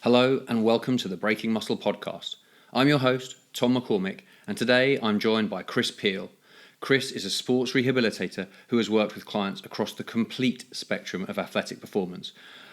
Hello and welcome to the Breaking Muscle podcast. I'm your host, Tom McCormick, and today I'm joined by Chris Peil. Chris is a sports rehabilitator who has worked with clients across the complete spectrum of athletic performance,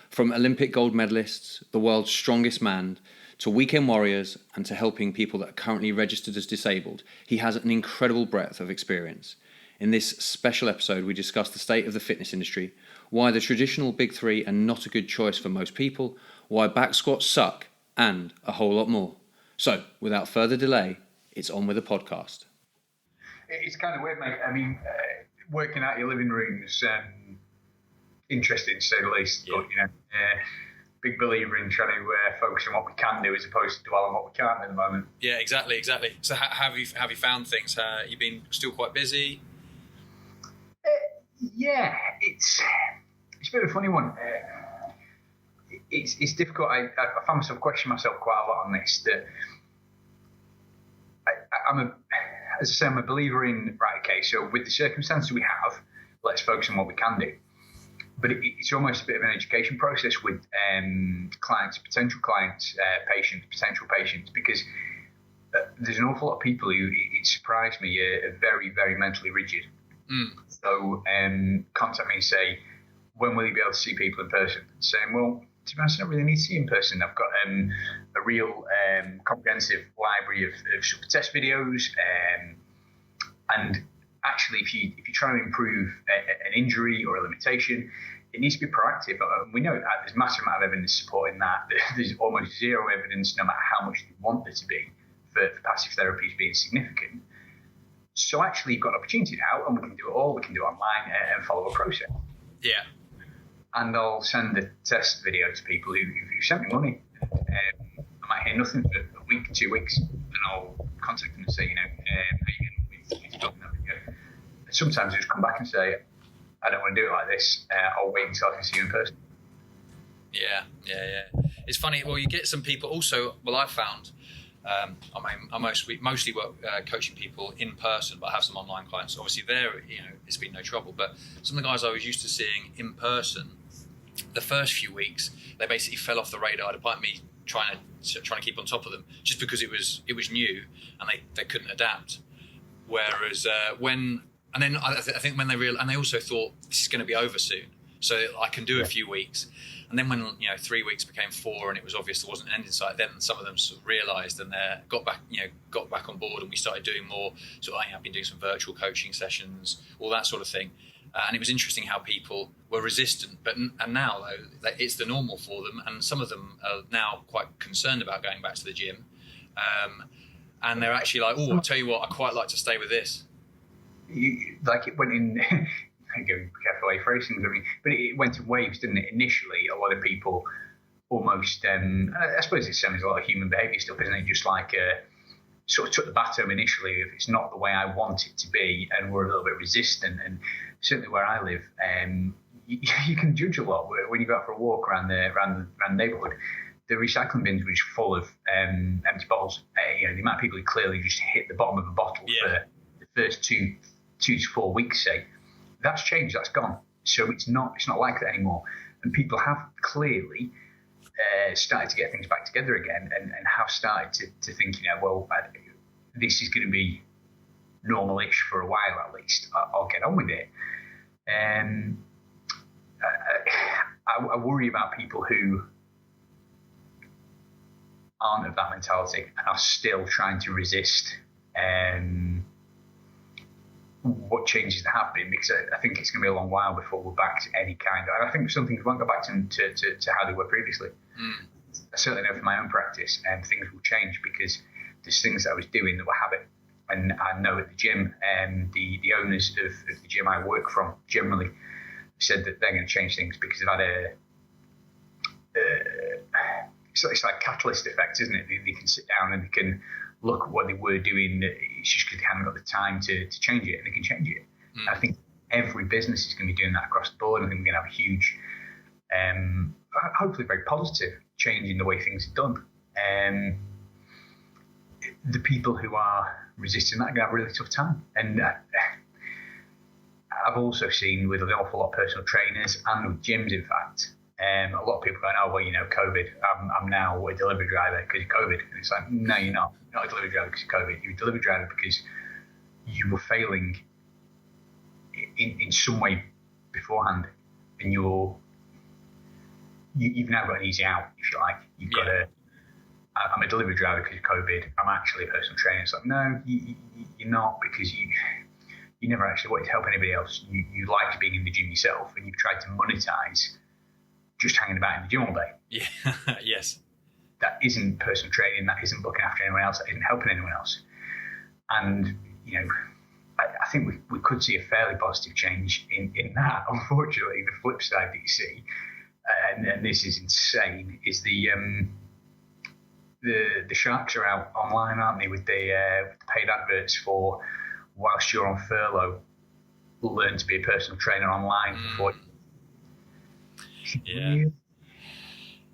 from Olympic gold medalists, the world's strongest man, to weekend warriors, and to helping people that are currently registered as disabled. He has an incredible breadth of experience. In this special episode, we discuss the state of the fitness industry, why the traditional big three are not a good choice for most people, why back squats suck, and a whole lot more. So, without further delay, it's on with the podcast. It's kind of weird, mate. I mean, working out your living room's interesting, to say the least. Yeah. But, big believer in trying to focus on what we can do as opposed to dwell on what we can't at the moment. Yeah, exactly. So, have you found things? You've been still quite busy? Yeah, it's a bit of a funny one. It's difficult. I find myself questioning myself quite a lot on this. That I'm a believer in, right, okay, so with the circumstances we have, let's focus on what we can do. But it's almost a bit of an education process with clients, potential clients, potential patients, because there's an awful lot of people who, it surprised me, are very, very mentally rigid. So contact me and say, when will you be able to see people in person? Saying, well, to be honest, I don't really need to see you in person. I've got a real comprehensive library of sort of test videos. And actually, if you're trying to improve an injury or a limitation, it needs to be proactive. We know that there's a massive amount of evidence supporting that. There's almost zero evidence, no matter how much you want there to be, for passive therapies being significant. So actually, you've got an opportunity now, and we can do it all. We can do it online and follow a process. Yeah. And I'll send a test video to people who sent me money. I might hear nothing for a week, 2 weeks, and I'll contact them and say, how you getting with that video? And sometimes I just come back and say, I don't want to do it like this. I'll wait until I can see you in person. Yeah. It's funny. Well, you get some people also. Well, I've found. I mostly work coaching people in person, but I have some online clients. Obviously, it's been no trouble. But some of the guys I was used to seeing in person, the first few weeks, they basically fell off the radar, despite me trying to keep on top of them, just because it was new and they couldn't adapt. Whereas I think when they realized, and they also thought this is going to be over soon, so I can do a few weeks. And then when 3 weeks became 4 and it was obvious there wasn't an end in sight, then some of them sort of realised and got back on board, and we started doing more. So I've been doing some virtual coaching sessions, all that sort of thing. And it was interesting how people were resistant, and now though it's the normal for them, and some of them are now quite concerned about going back to the gym, and they're actually like, "Oh, I'll tell you what, I quite like to stay with this." It went in. Be careful how you phrase things, but it went in waves, didn't it? Initially, a lot of people almost, I suppose it's a lot of human behaviour stuff, isn't it? Just like sort of took the baton initially if it's not the way I want it to be, and we're a little bit resistant. And certainly where I live, you can judge a lot when you go out for a walk around the neighbourhood. The recycling bins were just full of empty bottles. The amount of people who clearly just hit the bottom of a bottle for the first two to 4 weeks, say. That's changed. That's gone. So it's not like that anymore. And people have clearly started to get things back together again, and have started to think, this is going to be normal-ish for a while at least. I'll get on with it. I worry about people who aren't of that mentality and are still trying to resist what changes are happening, because I think it's going to be a long while before we're back to any kind of. I think some things won't go back to how they were previously. I certainly know from my own practice, things will change, because there's things that I was doing that were habit. And I know at the gym, the owners of the gym I work from generally said that they're going to change things because they've had it's like catalyst effect, isn't it? They can sit down and they can look at what they were doing. It's just because they haven't got the time to change it, and they can change it. And I think every business is going to be doing that across the board. I think we're going to have a huge, hopefully very positive change in the way things are done. The people who are resisting that are going to have a really tough time. And I've also seen with an awful lot of personal trainers and with gyms, in fact, A lot of people going, oh, well, COVID, I'm now a delivery driver because of COVID. And it's like, no, you're not. You're not a delivery driver because of COVID. You're a delivery driver because you were failing in some way beforehand, and you've now got an easy out, if you like. You've got I'm a delivery driver because of COVID. I'm actually a personal trainer. It's like, no, you're not, because you never actually wanted to help anybody else. You liked being in the gym yourself, and you've tried to monetize just hanging about in the gym all day. Yeah. Yes. That isn't personal training. That isn't looking after anyone else. That isn't helping anyone else. And, I think we could see a fairly positive change in that. Unfortunately, the flip side that you see, and this is insane, is the sharks are out online, aren't they, with the paid adverts for, whilst you're on furlough, learn to be a personal trainer online before. Yeah.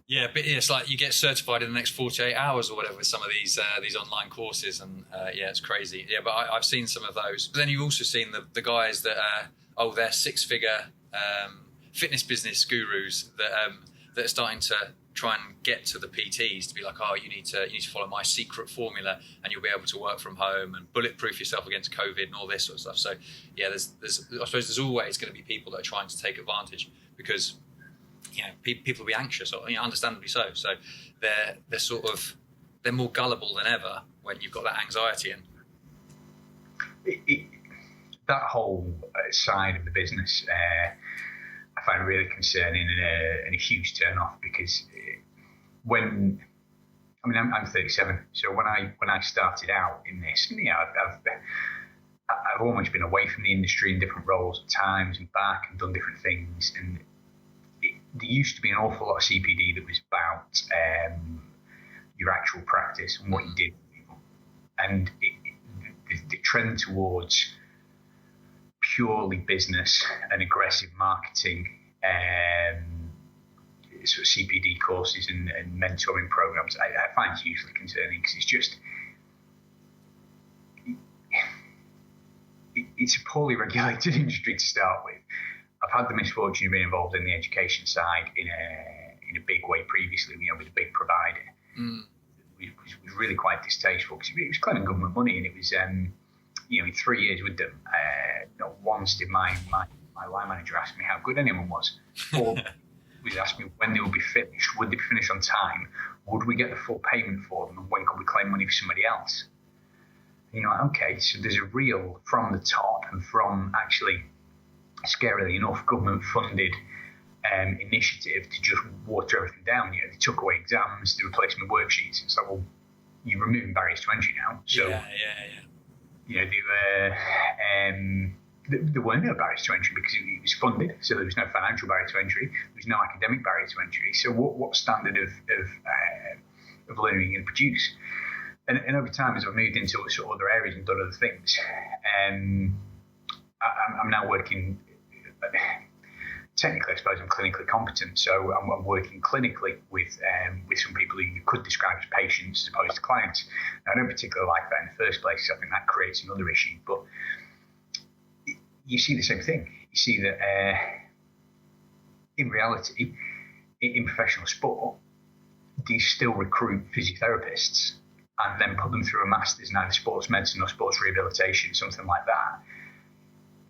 Yeah, but it's like you get certified in the next 48 hours or whatever with some of these online courses, and it's crazy. Yeah, but I've seen some of those. But then you've also seen the guys that they're 6-figure fitness business gurus that are starting to try and get to the PTs to be like, oh, you need to follow my secret formula, and you'll be able to work from home and bulletproof yourself against COVID and all this sort of stuff. So yeah, I suppose there's always going to be people that are trying to take advantage, because people will be anxious, or understandably so. So they're more gullible than ever when you've got that anxiety. And that whole side of the business, I find really concerning and a huge turn off, because I'm 37, so when I started out in this, I've almost been away from the industry in different roles at times and back and done different things, and there used to be an awful lot of CPD that was about your actual practice and what you did with people. And the trend towards purely business and aggressive marketing, sort of CPD courses and mentoring programs, I find hugely concerning, because it's a poorly regulated industry to start with. I've had the misfortune of being involved in the education side in a big way previously, with a big provider. It was really quite distasteful, because it was claiming government money, and it was, in 3 years with them, not once did my line manager ask me how good anyone was, or was asking me when they would be finished, would they be finished on time, would we get the full payment for them, and when could we claim money for somebody else? And you're like, okay, so there's a real, from the top and from actually, scarily enough, government-funded initiative to just water everything down. They took away exams, they replaced them with worksheets. It's like, well, you're removing barriers to entry now. So, there were no barriers to entry because it was funded, so there was no financial barrier to entry. There was no academic barrier to entry. So, what standard of learning are you going to produce? And over time, as I've moved into sort of other areas and done other things, I'm now working. Technically, I suppose I'm clinically competent, so I'm working clinically with some people who you could describe as patients as opposed to clients. Now, I don't particularly like that in the first place. I think that creates another issue. But you see the same thing. You see that in reality, in professional sport, do you still recruit physiotherapists and then put them through a master's in either sports medicine or sports rehabilitation, something like that,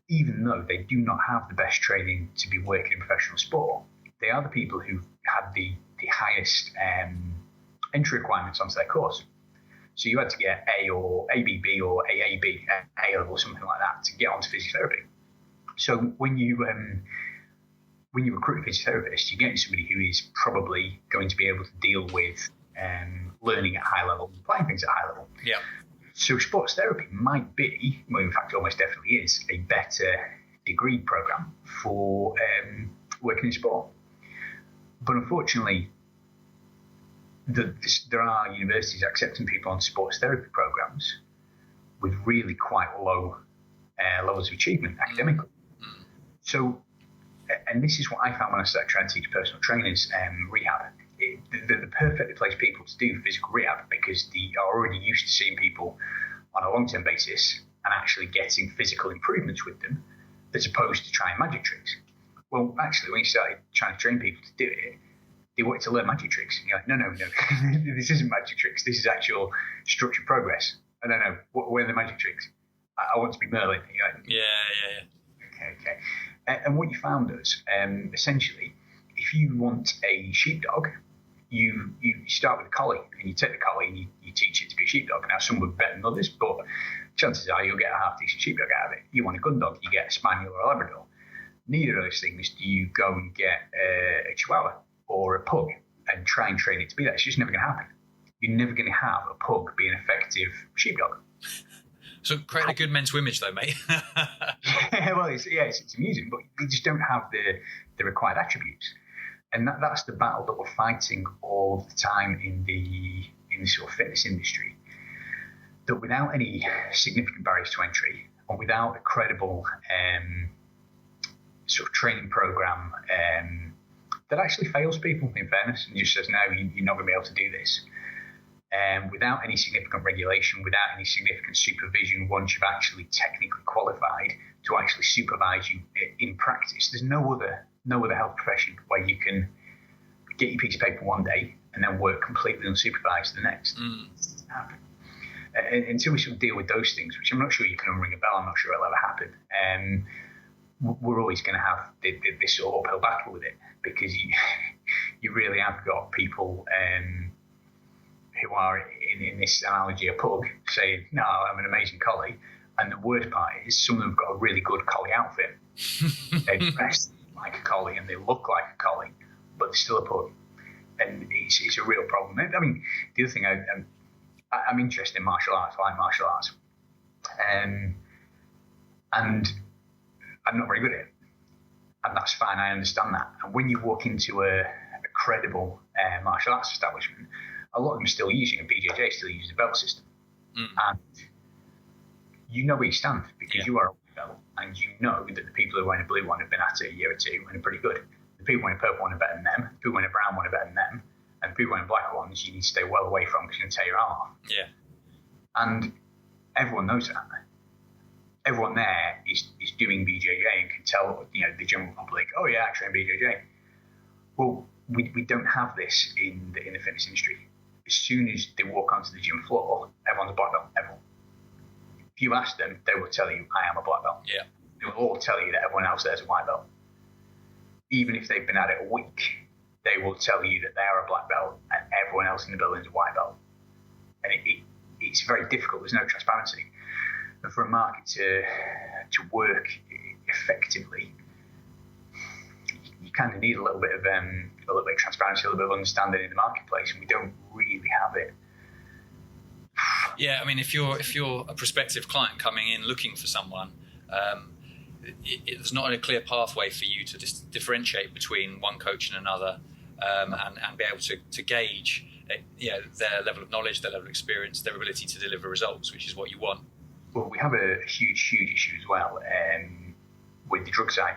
even though they do not have the best training to be working in professional sport? They are the people who had the highest entry requirements onto their course. So you had to get A or ABB or AAB, A level, something like that, to get onto physiotherapy. So when you recruit a physiotherapist, you're getting somebody who is probably going to be able to deal with learning at high level, applying things at high level. Yeah. So sports therapy might be, well, in fact, it almost definitely is, a better degree program for working in sport. But unfortunately, there are universities accepting people on sports therapy programs with really quite low levels of achievement academically. So, and this is what I found when I started trying to teach personal trainers rehab. They're the perfectly placed people to do physical rehab, because they are already used to seeing people on a long-term basis and actually getting physical improvements with them, as opposed to trying magic tricks. well, actually, when you started trying to train people to do it, they wanted to learn magic tricks. And you're like, no. This isn't magic tricks. This is actual structured progress. I don't know. Where are the magic tricks? I want to be Merlin. You're like, Yeah. Okay. And what you found is, essentially, if you want a sheepdog, you start with a collie, and you take the collie and you teach it to be a sheepdog. Now, some would better than others, but chances are you'll get a half-decent sheepdog out of it. You want a gun dog, you get a spaniel or a Labrador. Neither of those things do you go and get a Chihuahua or a pug and try and train it to be that. It's just never going to happen. You're never going to have a pug be an effective sheepdog. So create a good mental image, though, mate. Well, it's amusing, but you just don't have the required attributes, and that's the battle that we're fighting all the time in the sort of fitness industry. That without any significant barriers to entry, and without a credible sort of training program that actually fails people, in fairness, and just says, no, you're not going to be able to do this. Without any significant regulation, without any significant supervision, once you've actually technically qualified to actually supervise you in practice, there's no other health profession where you can get your piece of paper one day and then work completely unsupervised the next. Until we sort of deal with those things, which I'm not sure you can unring a bell, I'm not sure it'll ever happen, we're always going to have this sort of uphill battle with it, because you really have got people who are, in this analogy, a pug, saying, no, I'm an amazing collie. And the worst part is some of them have got a really good collie outfit. They dress like a collie and they look like a collie, but they're still a pug. And it's a real problem. I mean, the other thing, I'm interested in martial arts. I like martial arts. And I'm not very good at it. And that's fine, I understand that. And when you walk into a credible martial arts establishment, a lot of them are still using, and BJJ still uses a belt system. And you know where you stand, because you are a white belt, and you know that the people who are wearing a blue one have been at it a year or two and are pretty good. The people wearing a purple one are better than them, the people wearing a brown one are better than them, and the people wearing black ones you need to stay well away from because you're going to tear your arm off. Yeah. And everyone knows that. Everyone there is doing BJJ and can tell, the general public, oh yeah, I train BJJ. Well, we don't have this in the fitness industry. As soon as they walk onto the gym floor, everyone's a black belt. Everyone. If you ask them, they will tell you, I am a black belt. Yeah. They will all tell you that everyone else there is a white belt. Even if they've been at it a week, they will tell you that they are a black belt and everyone else in the building is a white belt. And it's very difficult. There's no transparency. And for a market to work effectively, you kind of need a little bit of transparency, a little bit of understanding in the marketplace, and we don't really have it. Yeah, I mean, if you're a prospective client coming in looking for someone, there's not a clear pathway for you to differentiate between one coach and another, and be able to gauge their level of knowledge, their level of experience, their ability to deliver results, which is what you want. Well, we have a huge issue as well with the drug side.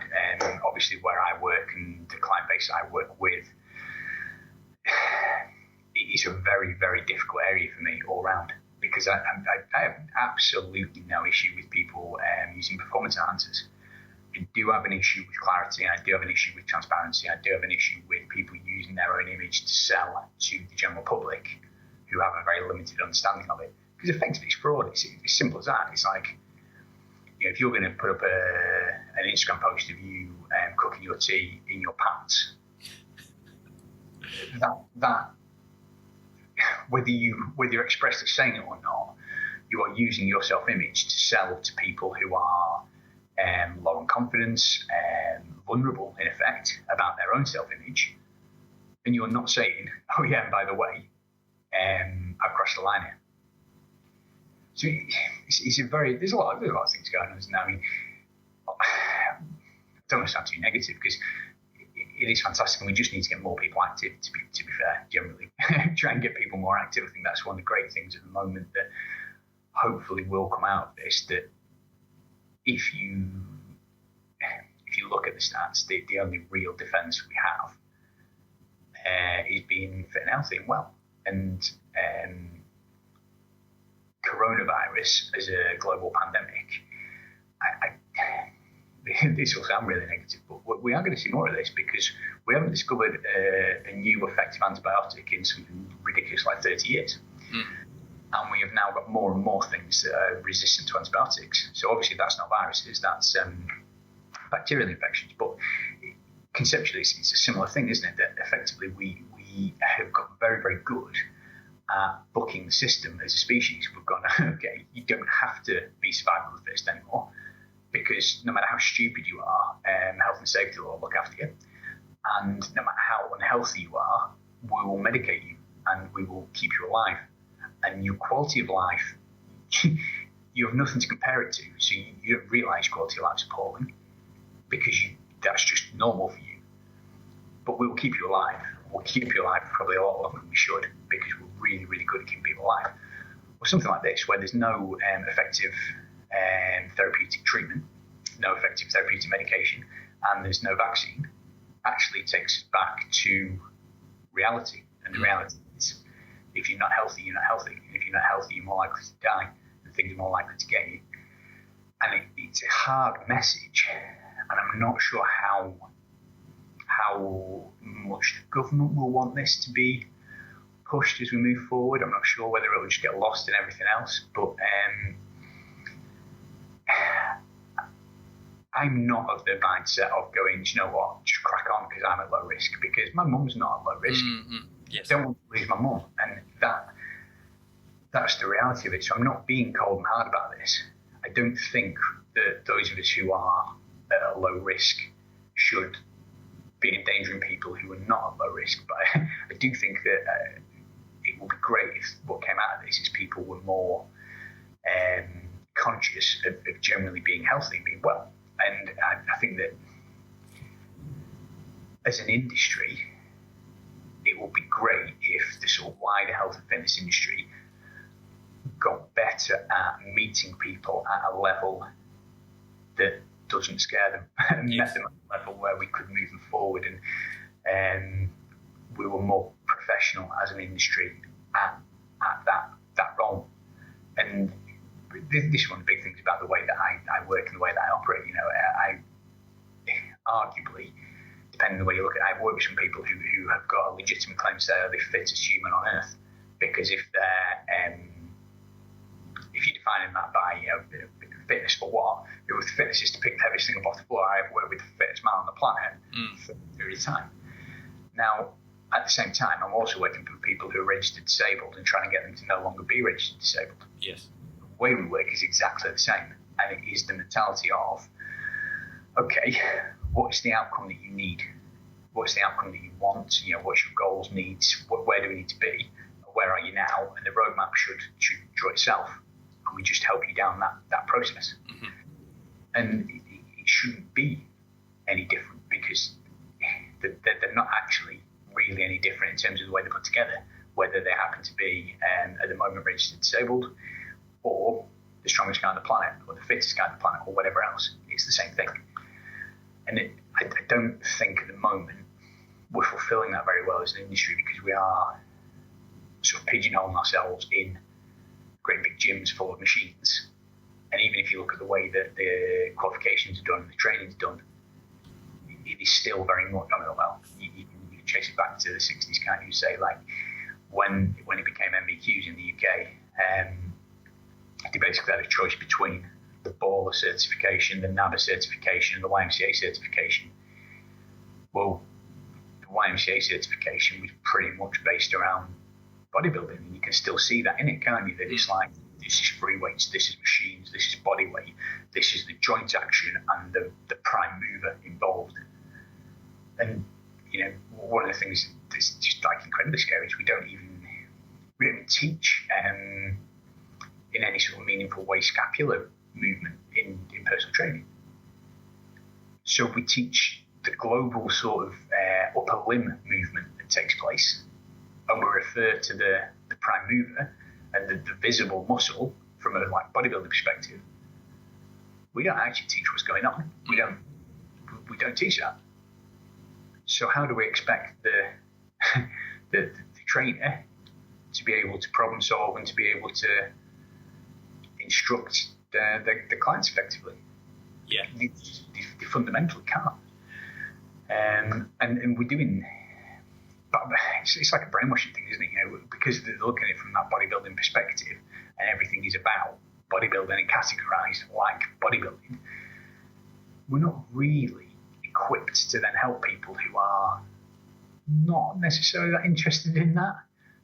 Obviously, where I work and the client base I work with, it's a very, very difficult area for me all round, because I have absolutely no issue with people using performance enhancers. I do have an issue with clarity, and I do have an issue with transparency. I do have an issue with people using their own image to sell to the general public who have a very limited understanding of it. Because effectively it's fraud. It's as simple as that. It's like, if you're going to put up an Instagram post of you cooking your tea in your pants, that whether you're expressly saying it or not, you are using your self-image to sell to people who are low on confidence, vulnerable in effect about their own self-image, and you're not saying, oh yeah, and by the way, I've crossed the line here. So there's a lot of things going on, isn't there? I mean, I don't want to sound too negative, because it is fantastic, and we just need to get more people active, to be fair, generally. Try and get people more active. I think that's one of the great things at the moment that hopefully will come out of this, that if you look at the stats, the only real defence we have is being fit and healthy and well. And coronavirus as a global pandemic, this will sound really negative, but we are going to see more of this because we haven't discovered a new effective antibiotic in something ridiculous like 30 years. And we have now got more and more things that are resistant to antibiotics. So obviously that's not viruses, that's bacterial infections. But conceptually, it's a similar thing, isn't it? That effectively we have got very, very good at bucking the system as a species. We've gone, okay, you don't have to be survival of the fittest anymore, because no matter how stupid you are, health and safety will look after you. And no matter how unhealthy you are, we will medicate you and we will keep you alive. And your quality of life, you have nothing to compare it to. So you don't realise quality of life is appalling because that's just normal for you. But we will keep you alive. We'll keep you alive probably a lot longer than we should because we're really, really good at keeping people alive. Or something like this, where there's no effective therapeutic treatment, no effective therapeutic medication, and there's no vaccine, actually takes us back to reality. And the reality is, if you're not healthy, you're not healthy. And if you're not healthy, you're more likely to die, and things are more likely to get you. And it's a hard message, and I'm not sure how much the government will want this to be pushed as we move forward. I'm not sure whether it will just get lost in everything else, but I'm not of the mindset of going, you know what, just crack on because I'm at low risk, because my mum's not at low risk. Yes. I don't want to lose my mum, and that's the reality of it. So I'm not being cold and hard about this. I don't think that those of us who are at a low risk should be endangering people who are not at low risk. But I do think that it would be great if what came out of this is people were more conscious of generally being healthy and being well. And I think that as an industry, it would be great if the sort of wider health and fitness industry got better at meeting people at a level that doesn't scare them and met them at a level where we could move them forward, and we were more professional as an industry at that role. And this is one of the big things about the way that I work and the way that I operate. You know, I arguably, depending on the way you look at it, I've worked with some people who have got a legitimate claim to say they're the fittest human on earth, because if you're defining that by fitness for what, it was fitness is to pick the heaviest thing up off the floor. I've worked with the fittest man on the planet for a period of time. Now, at the same time, I'm also working with people who are registered disabled and trying to get them to no longer be registered disabled. Yes. The way we work is exactly the same, and it is the mentality of, okay, what's the outcome that you need? What's the outcome that you want? You know, what's your goals, needs? Where do we need to be? Where are you now? And the roadmap should draw itself, and we just help you down that process. And it shouldn't be any different, because they're not actually really any different in terms of the way they're put together, whether they happen to be at the moment registered disabled, or the strongest guy on the planet, or the fittest guy on the planet, or whatever else. It's the same thing. And I don't think at the moment we're fulfilling that very well as an industry, because we are sort of pigeonholing ourselves in great big gyms full of machines. And even if you look at the way that the qualifications are done and the training's done, it is still very much, well, you can chase it back to the 60s, can't you? Say, like, when it became MBQs in the UK, they basically had a choice between the BALA certification, the NABA certification, and the YMCA certification. Well, the YMCA certification was pretty much based around bodybuilding, and you can still see that in it, can't you? That it's like, this is free weights, this is machines, this is body weight, this is the joint action and the prime mover involved. And, you know, one of the things that's just like incredibly scary is we don't even teach in any sort of meaningful way scapular movement in personal training. So we teach the global sort of upper limb movement that takes place, and we refer to the prime mover and the visible muscle from a like bodybuilding perspective. We don't actually teach what's going on. We don't teach that. So how do we expect the trainer to be able to problem solve and to be able to instruct the clients effectively? Yeah. They fundamentally can't. And we're doing, but it's like a brainwashing thing, isn't it? Because they're looking at it from that bodybuilding perspective, and everything is about bodybuilding and categorised like bodybuilding. We're not really equipped to then help people who are not necessarily that interested in that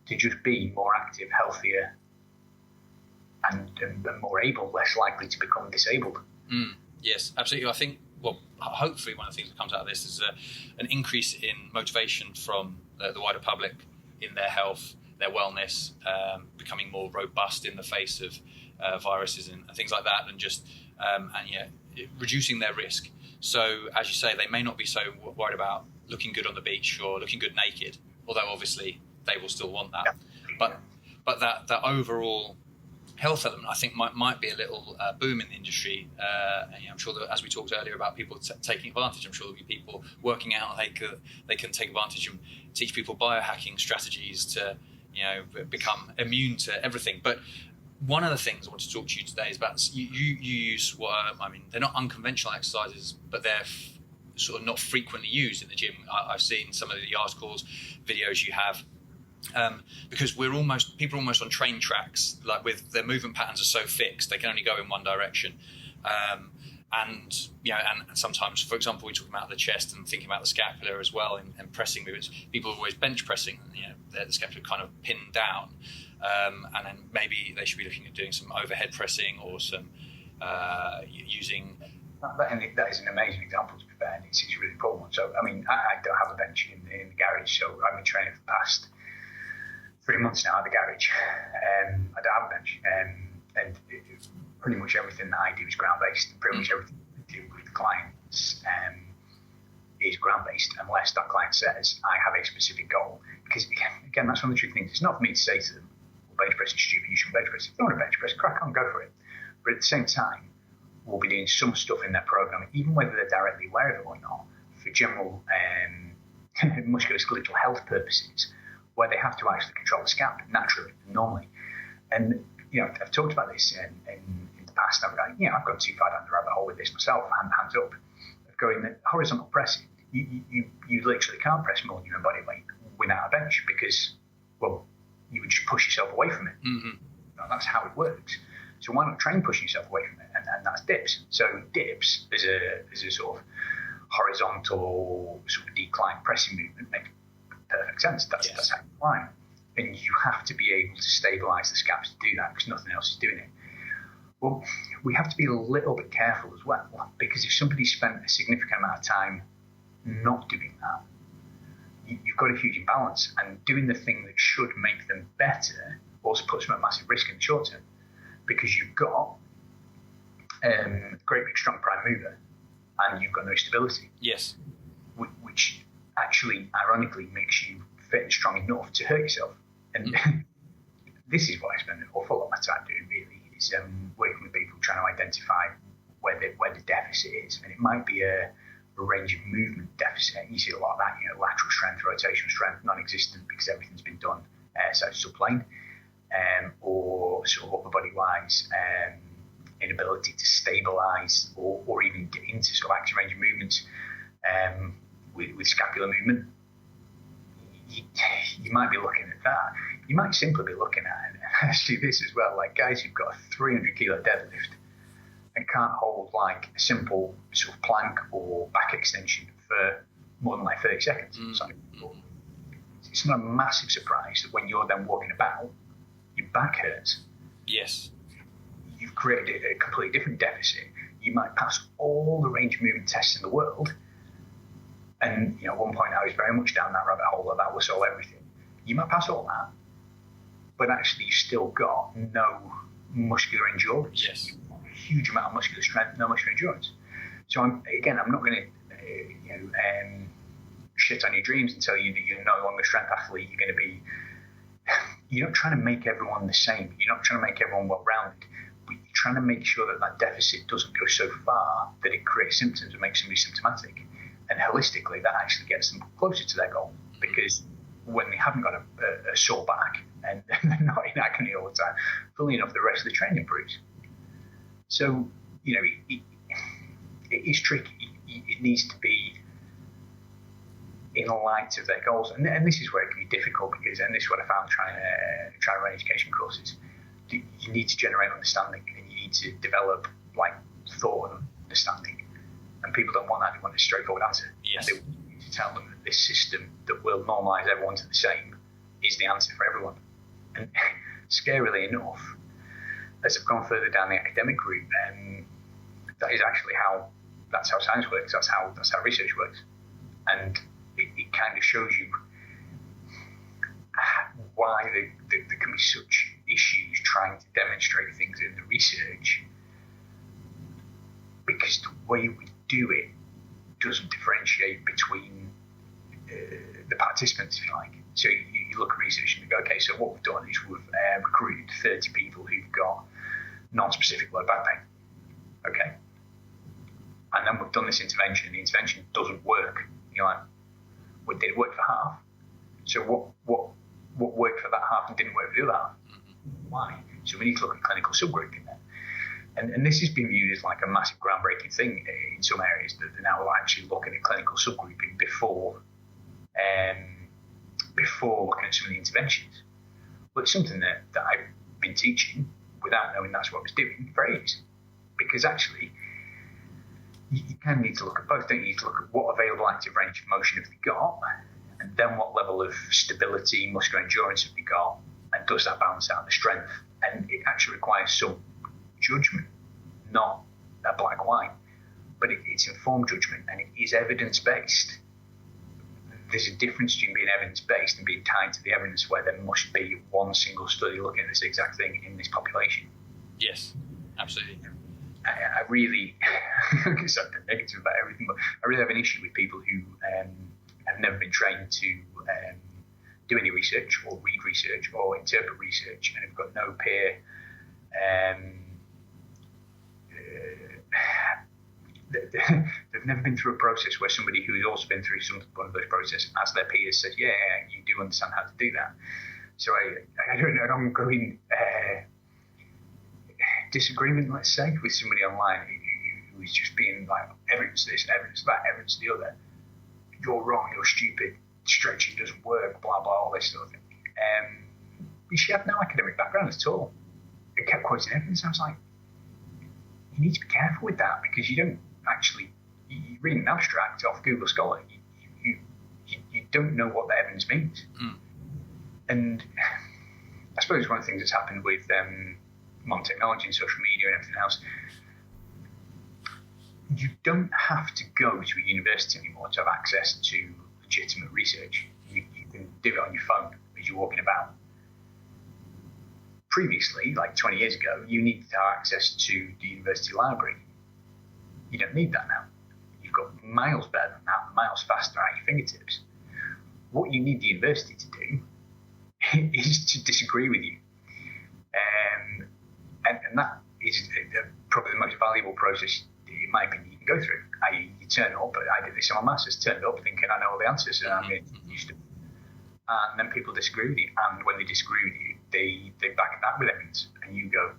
to just be more active, healthier, and more able, less likely to become disabled. Yes, absolutely. I think, well, hopefully one of the things that comes out of this is an increase in motivation from the wider public in their health, their wellness, becoming more robust in the face of viruses and things like that, and just reducing their risk. So, as you say, they may not be so worried about looking good on the beach or looking good naked, although obviously they will still want that. Yeah. But that overall health element, I think, might be a little boom in the industry. I'm sure that, as we talked earlier about people taking advantage, I'm sure there'll be people working out they can take advantage and teach people biohacking strategies to become immune to everything. But one of the things I want to talk to you today is about you use they're not unconventional exercises, but they're sort of not frequently used in the gym. I've seen some of the articles, videos you have. Because people are almost on train tracks, like with their movement patterns are so fixed, they can only go in one direction. And sometimes, for example, we talk about the chest and thinking about the scapula as well and pressing movements. People are always bench pressing, the scapula kind of pinned down. And then maybe they should be looking at doing some overhead pressing or some using. That is an amazing example, to be fair, and it's a really important one. So, I don't have a bench in the garage, so I've been training for the past 3 months now at the garage. I don't have a bench, and pretty much everything that I do is ground-based. Pretty much everything I do with clients is ground-based, unless that client says, I have a specific goal. Because, again, that's one of the tricky things. It's not for me to say to them, well, bench press is stupid, you shouldn't bench press. If you want to bench press, crack on, go for it. But at the same time, we'll be doing some stuff in their program, even whether they're directly aware of it or not, for general musculoskeletal health purposes, where they have to actually control the scap naturally, normally. And I've talked about this in the past. I've gone too far down the rabbit hole with this myself. Hands up, of going the horizontal pressing. You literally can't press more than your own body weight without a bench because, well, you would just push yourself away from it. Mm-hmm. That's how it works. So why not train pushing yourself away from it? And that's dips. So dips is a sort of horizontal sort of decline pressing movement. Makes perfect sense. That's how you climb. And you have to be able to stabilise the scaps to do that because nothing else is doing it. Well, we have to be a little bit careful as well, because if somebody spent a significant amount of time not doing that, you've got a huge imbalance, and doing the thing that should make them better also puts them at massive risk in the short term, because you've got a great big strong prime mover and you've got no stability. Yes. Which actually, ironically, makes you fit and strong enough to hurt yourself. And this is what I spend an awful lot of my time doing, really, is working with people trying to identify where the deficit is. And it might be a range of movement deficit. You see a lot of that, lateral strength, rotational strength, non-existent because everything's been done subplane, or sort of upper body wise, inability to stabilize or even get into sort of active range of movements with scapular movement. You might be looking at that. You might simply be looking at, and I see this as well, like guys who've got a 300 kilo deadlift and can't hold like a simple sort of plank or back extension for more than like 30 seconds. It's not a massive surprise that when you're then walking about, your back hurts. Yes. You've created a completely different deficit. You might pass all the range of movement tests in the world. And, at one point I was very much down that rabbit hole that will solve everything. You might pass all that, but actually you've still got no muscular endurance. Yes. A huge amount of muscular strength, no muscular endurance. So I'm not going to shit on your dreams and tell you that you're no longer a strength athlete. You're not trying to make everyone the same. You're not trying to make everyone well-rounded. But you're trying to make sure that that deficit doesn't go so far that it creates symptoms and makes somebody symptomatic. And holistically, that actually gets them closer to their goal, because when they haven't got a sore back and they're not in agony all the time, funnily enough, the rest of the training improves. So, it is tricky. It needs to be in light of their goals, and this is where it can be difficult because, and this is what I found trying to run education courses. You need to generate understanding, and you need to develop like thought and understanding. And people don't want that; they want a straightforward answer. Yes. And they need to tell them that this system that will normalise everyone to the same is the answer for everyone. And scarily enough, as I've gone further down the academic route, that is actually that's how science works. That's how research works, and it kind of shows you why there can be such issues trying to demonstrate things in the research, because the way we do it doesn't differentiate between the participants, if you like. So you look at research and you go, okay, so what we've done is we've recruited 30 people who've got non-specific low back pain. Okay. And then we've done this intervention, and the intervention doesn't work. You're like, well, did it work for half? So what worked for that half and didn't work for the other half? Why? So we need to look at clinical subgrouping there. And this has been viewed as like a massive groundbreaking thing in some areas, that they're now actually looking at clinical subgrouping before looking at some of the interventions. But it's something that I've been teaching without knowing that's what I was doing for ages. Because actually, you kind of need to look at both, don't you? You need to look at what available active range of motion have they got, and then what level of stability, muscular endurance have they got, and does that balance out the strength? And it actually requires some judgment, not a black white, but it's informed judgment, and it is evidence-based. There's a difference between being evidence-based and being tied to the evidence, where there must be one single study looking at this exact thing in this population. Yes, absolutely. I really, I guess I'm negative about everything, but I really have an issue with people who have never been trained to do any research or read research or interpret research, and have got no peer. They've never been through a process where somebody who has also been through one of those processes as their peers says, yeah, you do understand how to do that. So I don't know, I'm going disagreement, let's say, with somebody online who is just being like, evidence this, evidence that, evidence the other. You're wrong, you're stupid, stretching doesn't work, blah, blah, all this sort of thing. She had no academic background at all. It kept quoting evidence. I was like, you need to be careful with that, because you don't actually, you're reading an abstract off Google Scholar, you don't know what the evidence means. And I suppose one of the things that's happened with modern technology and social media and everything else, you don't have to go to a university anymore to have access to legitimate research. You can do it on your phone as you're walking about. Previously, like 20 years ago, you needed to have access to the university library. You don't need that now. You've got miles better than that, miles faster at your fingertips. What you need the university to do is to disagree with you. And that is probably the most valuable process, in my opinion, you can go through. You turn up, I did this on my masters, turned up thinking I know all the answers, and I'm used to it. And then people disagree with you, and when they disagree with you, they back that with evidence, and you go,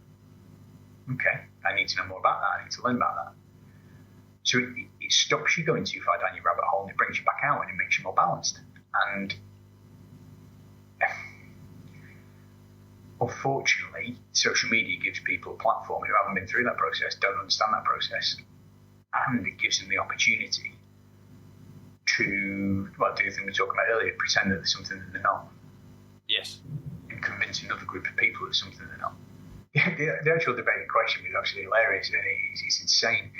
okay, I need to know more about that, I need to learn about that. So it stops you going too far down your rabbit hole, and it brings you back out, and it makes you more balanced. And unfortunately, social media gives people a platform who haven't been through that process, don't understand that process, and it gives them the opportunity to, do the thing we were talking about earlier, pretend that there's something that they're not. Yes. And convince another group of people that there's something they're not. The actual debate in question was absolutely hilarious, and it's insane.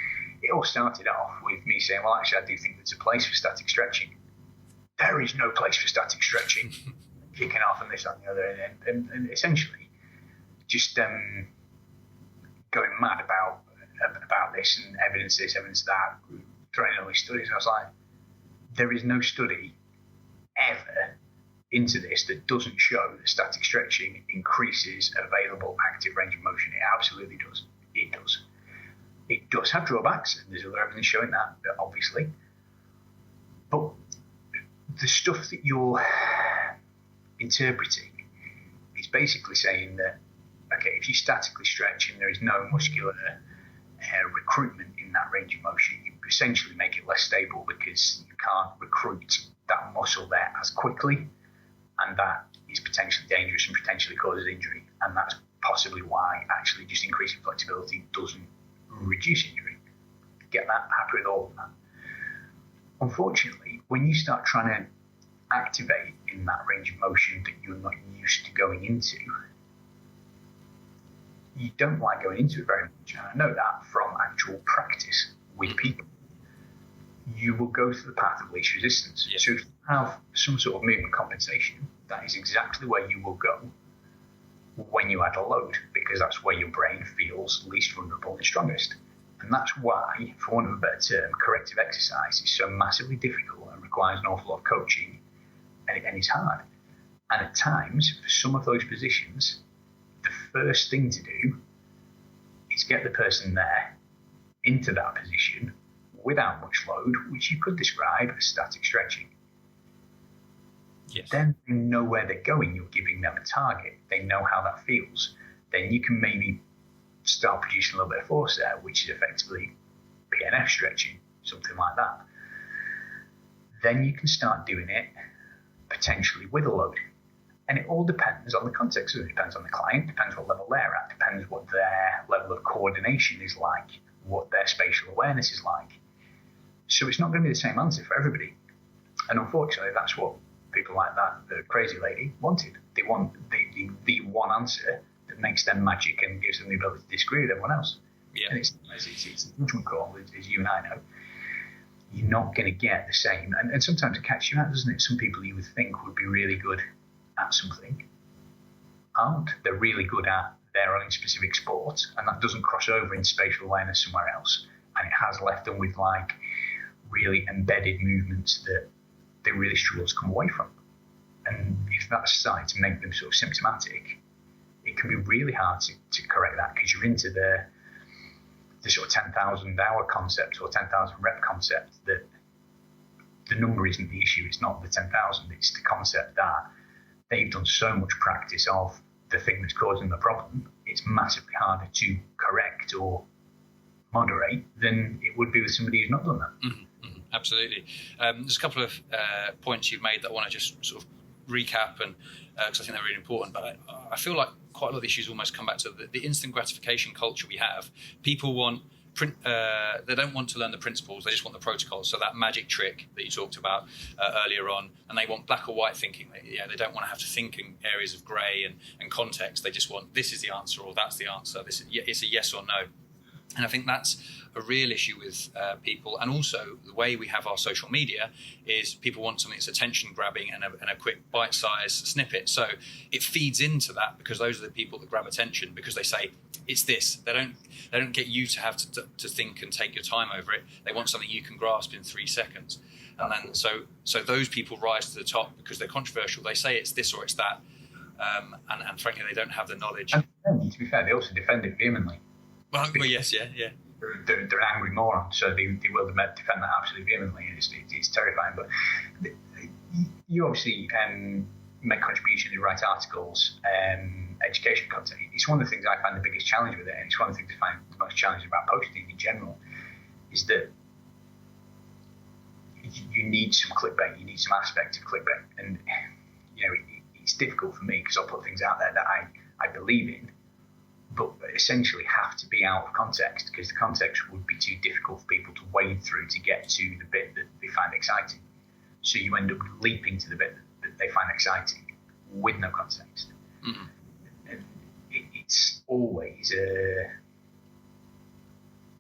It all started off with me saying, well, actually, I do think there's a place for static stretching. There is no place for static stretching. Kicking off and this, that, and the other, and essentially just going mad about this and evidence this, evidence that, throwing in all these studies. And I was like, there is no study ever into this that doesn't show that static stretching increases available active range of motion. It absolutely does. It does. It does have drawbacks, and there's other evidence showing that, obviously. But the stuff that you're interpreting is basically saying that, okay, if you statically stretch and there is no muscular recruitment in that range of motion, you essentially make it less stable because you can't recruit that muscle there as quickly, and that is potentially dangerous and potentially causes injury. And that's possibly why actually just increasing flexibility doesn't reduce injury. Get that, happy with all of that. Unfortunately, when you start trying to activate in that range of motion that you're not used to going into, you don't like going into it very much. And I know that from actual practice with people. You will go through the path of least resistance. Yes. So if you have some sort of movement compensation, that is exactly where you will go when you add a load, because that's where your brain feels least vulnerable and strongest. And that's why, for want of a better term, corrective exercise is so massively difficult and requires an awful lot of coaching, and it's hard. And at times, for some of those positions, the first thing to do is get the person there into that position without much load, which you could describe as static stretching. Yes. Then they know where they're going. You're giving them a target. They know how that feels. Then you can maybe start producing a little bit of force there, which is effectively PNF stretching, something like that. Then you can start doing it potentially with a load. And it all depends on the context. So it depends on the client, depends what level they're at, depends what their level of coordination is like, what their spatial awareness is like. So it's not going to be the same answer for everybody. And unfortunately, that's what people like that, the crazy lady, wanted. They want the one answer that makes them magic and gives them the ability to disagree with everyone else. Yeah. And it's a judgment call, as you and I know. You're not going to get the same. And sometimes it catches you out, doesn't it? Some people you would think would be really good at something aren't. They're really good at their own specific sport, and that doesn't cross over in spatial awareness somewhere else. And it has left them with like really embedded movements that they really struggle to come away from. And if that's starting to make them sort of symptomatic, it can be really hard to correct that, because you're into the sort of 10,000 hour concept or 10,000 rep concept, that the number isn't the issue. It's not the 10,000. It's the concept that they've done so much practice of the thing that's causing the problem. It's massively harder to correct or moderate than it would be with somebody who's not done that. Mm-hmm. Absolutely. There's a couple of points you've made that I want to just sort of recap, and because I think they're really important. But I feel like quite a lot of issues almost come back to the instant gratification culture we have. People want they don't want to learn the principles; they just want the protocols. So that magic trick that you talked about earlier on, and they want black or white thinking. They don't want to have to think in areas of grey and context. They just want, this is the answer or that's the answer. It's a yes or no. And I think that's a real issue with people. And also the way we have our social media is people want something that's attention grabbing and a quick bite-sized snippet. So it feeds into that, because those are the people that grab attention, because they say, it's this. They don't get you to have to think and take your time over it. They want something you can grasp in 3 seconds. And then so those people rise to the top because they're controversial. They say it's this or it's that. And frankly, they don't have the knowledge. And to be fair, they also defend it vehemently. Well, yes, yeah. They're an angry moron, so they will defend that absolutely vehemently. It's terrifying. But you obviously make contributions, you write articles, education content. It's one of the things I find the biggest challenge with it, and it's one of the things I find the most challenging about posting in general, is that you need some clickbait, you need some aspect of clickbait. And it's difficult for me because I'll put things out there that I believe in, but essentially have to be out of context, because the context would be too difficult for people to wade through to get to the bit that they find exciting. So you end up leaping to the bit that they find exciting with no context. Mm-hmm. And it's always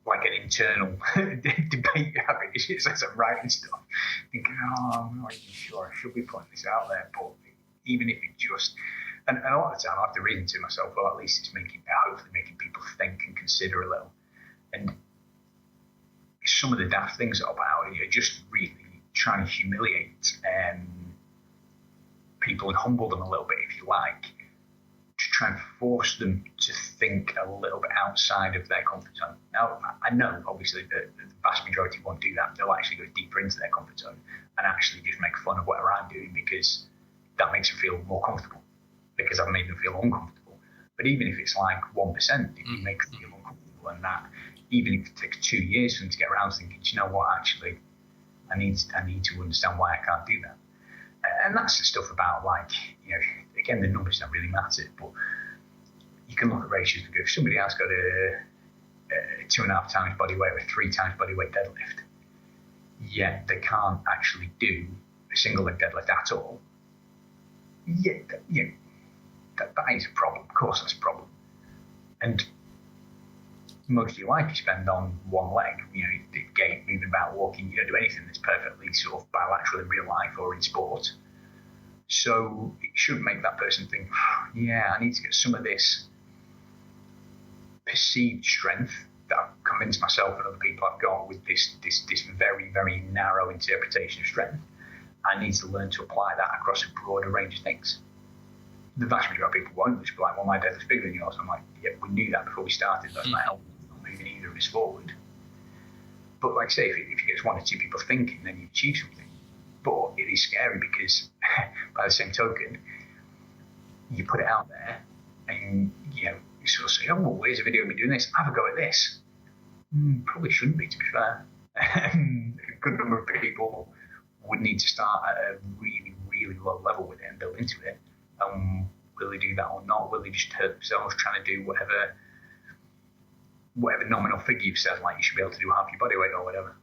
like an internal debate you're having as I'm writing stuff, thinking, I'm not even sure I should be putting this out there, but even if it just... And a lot of the time I have to reason to myself, well, at least it's hopefully making people think and consider a little. And some of the daft things about it are just really trying to humiliate people and humble them a little bit, if you like, to try and force them to think a little bit outside of their comfort zone. Now, I know, obviously, that the vast majority won't do that. They'll actually go deeper into their comfort zone and actually just make fun of whatever I'm doing, because that makes them feel more comfortable, because I've made them feel uncomfortable. But even if it's like 1%, if you make them feel uncomfortable, and that even if it takes 2 years for them to get around to thinking, do you know what, actually, I need to understand why I can't do that. And that's the stuff about, like, again, the numbers don't really matter, but you can look at ratios and go, if somebody else got a 2.5 times body weight or a 3 times body weight deadlift, yet they can't actually do a single leg deadlift at all, that is a problem. Of course, that's a problem. And most of your life you spend on one leg. Gait, moving about, walking. You don't do anything that's perfectly sort of bilateral in real life or in sport. So it should make that person think, yeah, I need to get some of this perceived strength that I've convinced myself and other people I've got with this very, very narrow interpretation of strength. I need to learn to apply that across a broader range of things. The vast majority of people won't. Just be like, well, my deadlift's bigger than yours. I'm like, yeah, we knew that before we started. That's not helpful. Not moving either of us forward. But like I say, if you get 1 or 2 people thinking, then you achieve something. But it is scary because, by the same token, you put it out there and, you sort of say, oh, well, here's a video of me doing this. Have a go at this. Probably shouldn't be, to be fair. A good number of people would need to start at a really, really low level with it and build into it. Will they do that or not? Will they just hurt themselves trying to do whatever nominal figure you've said, like you should be able to do half your body weight or whatever?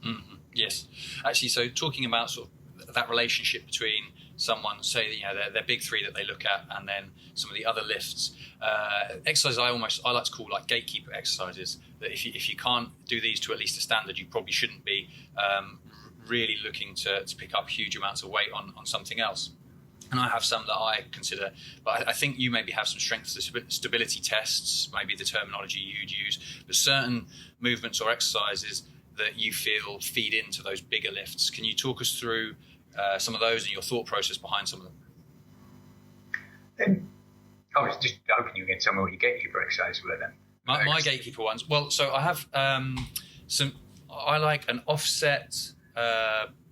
Mm-hmm. Yes. Actually, so talking about sort of that relationship between someone, say, their big 3 that they look at, and then some of the other lifts, exercises I like to call like gatekeeper exercises, that if you can't do these to at least a standard, you probably shouldn't be really looking to pick up huge amounts of weight on something else. And I have some that I consider, but I think you maybe have some strength stability tests, maybe the terminology you'd use, but certain movements or exercises that you feel feed into those bigger lifts. Can you talk us through some of those and your thought process behind some of them? I was just hoping you were going to tell me what your gatekeeper exercises were then. My gatekeeper ones. Well, so I have I like an offset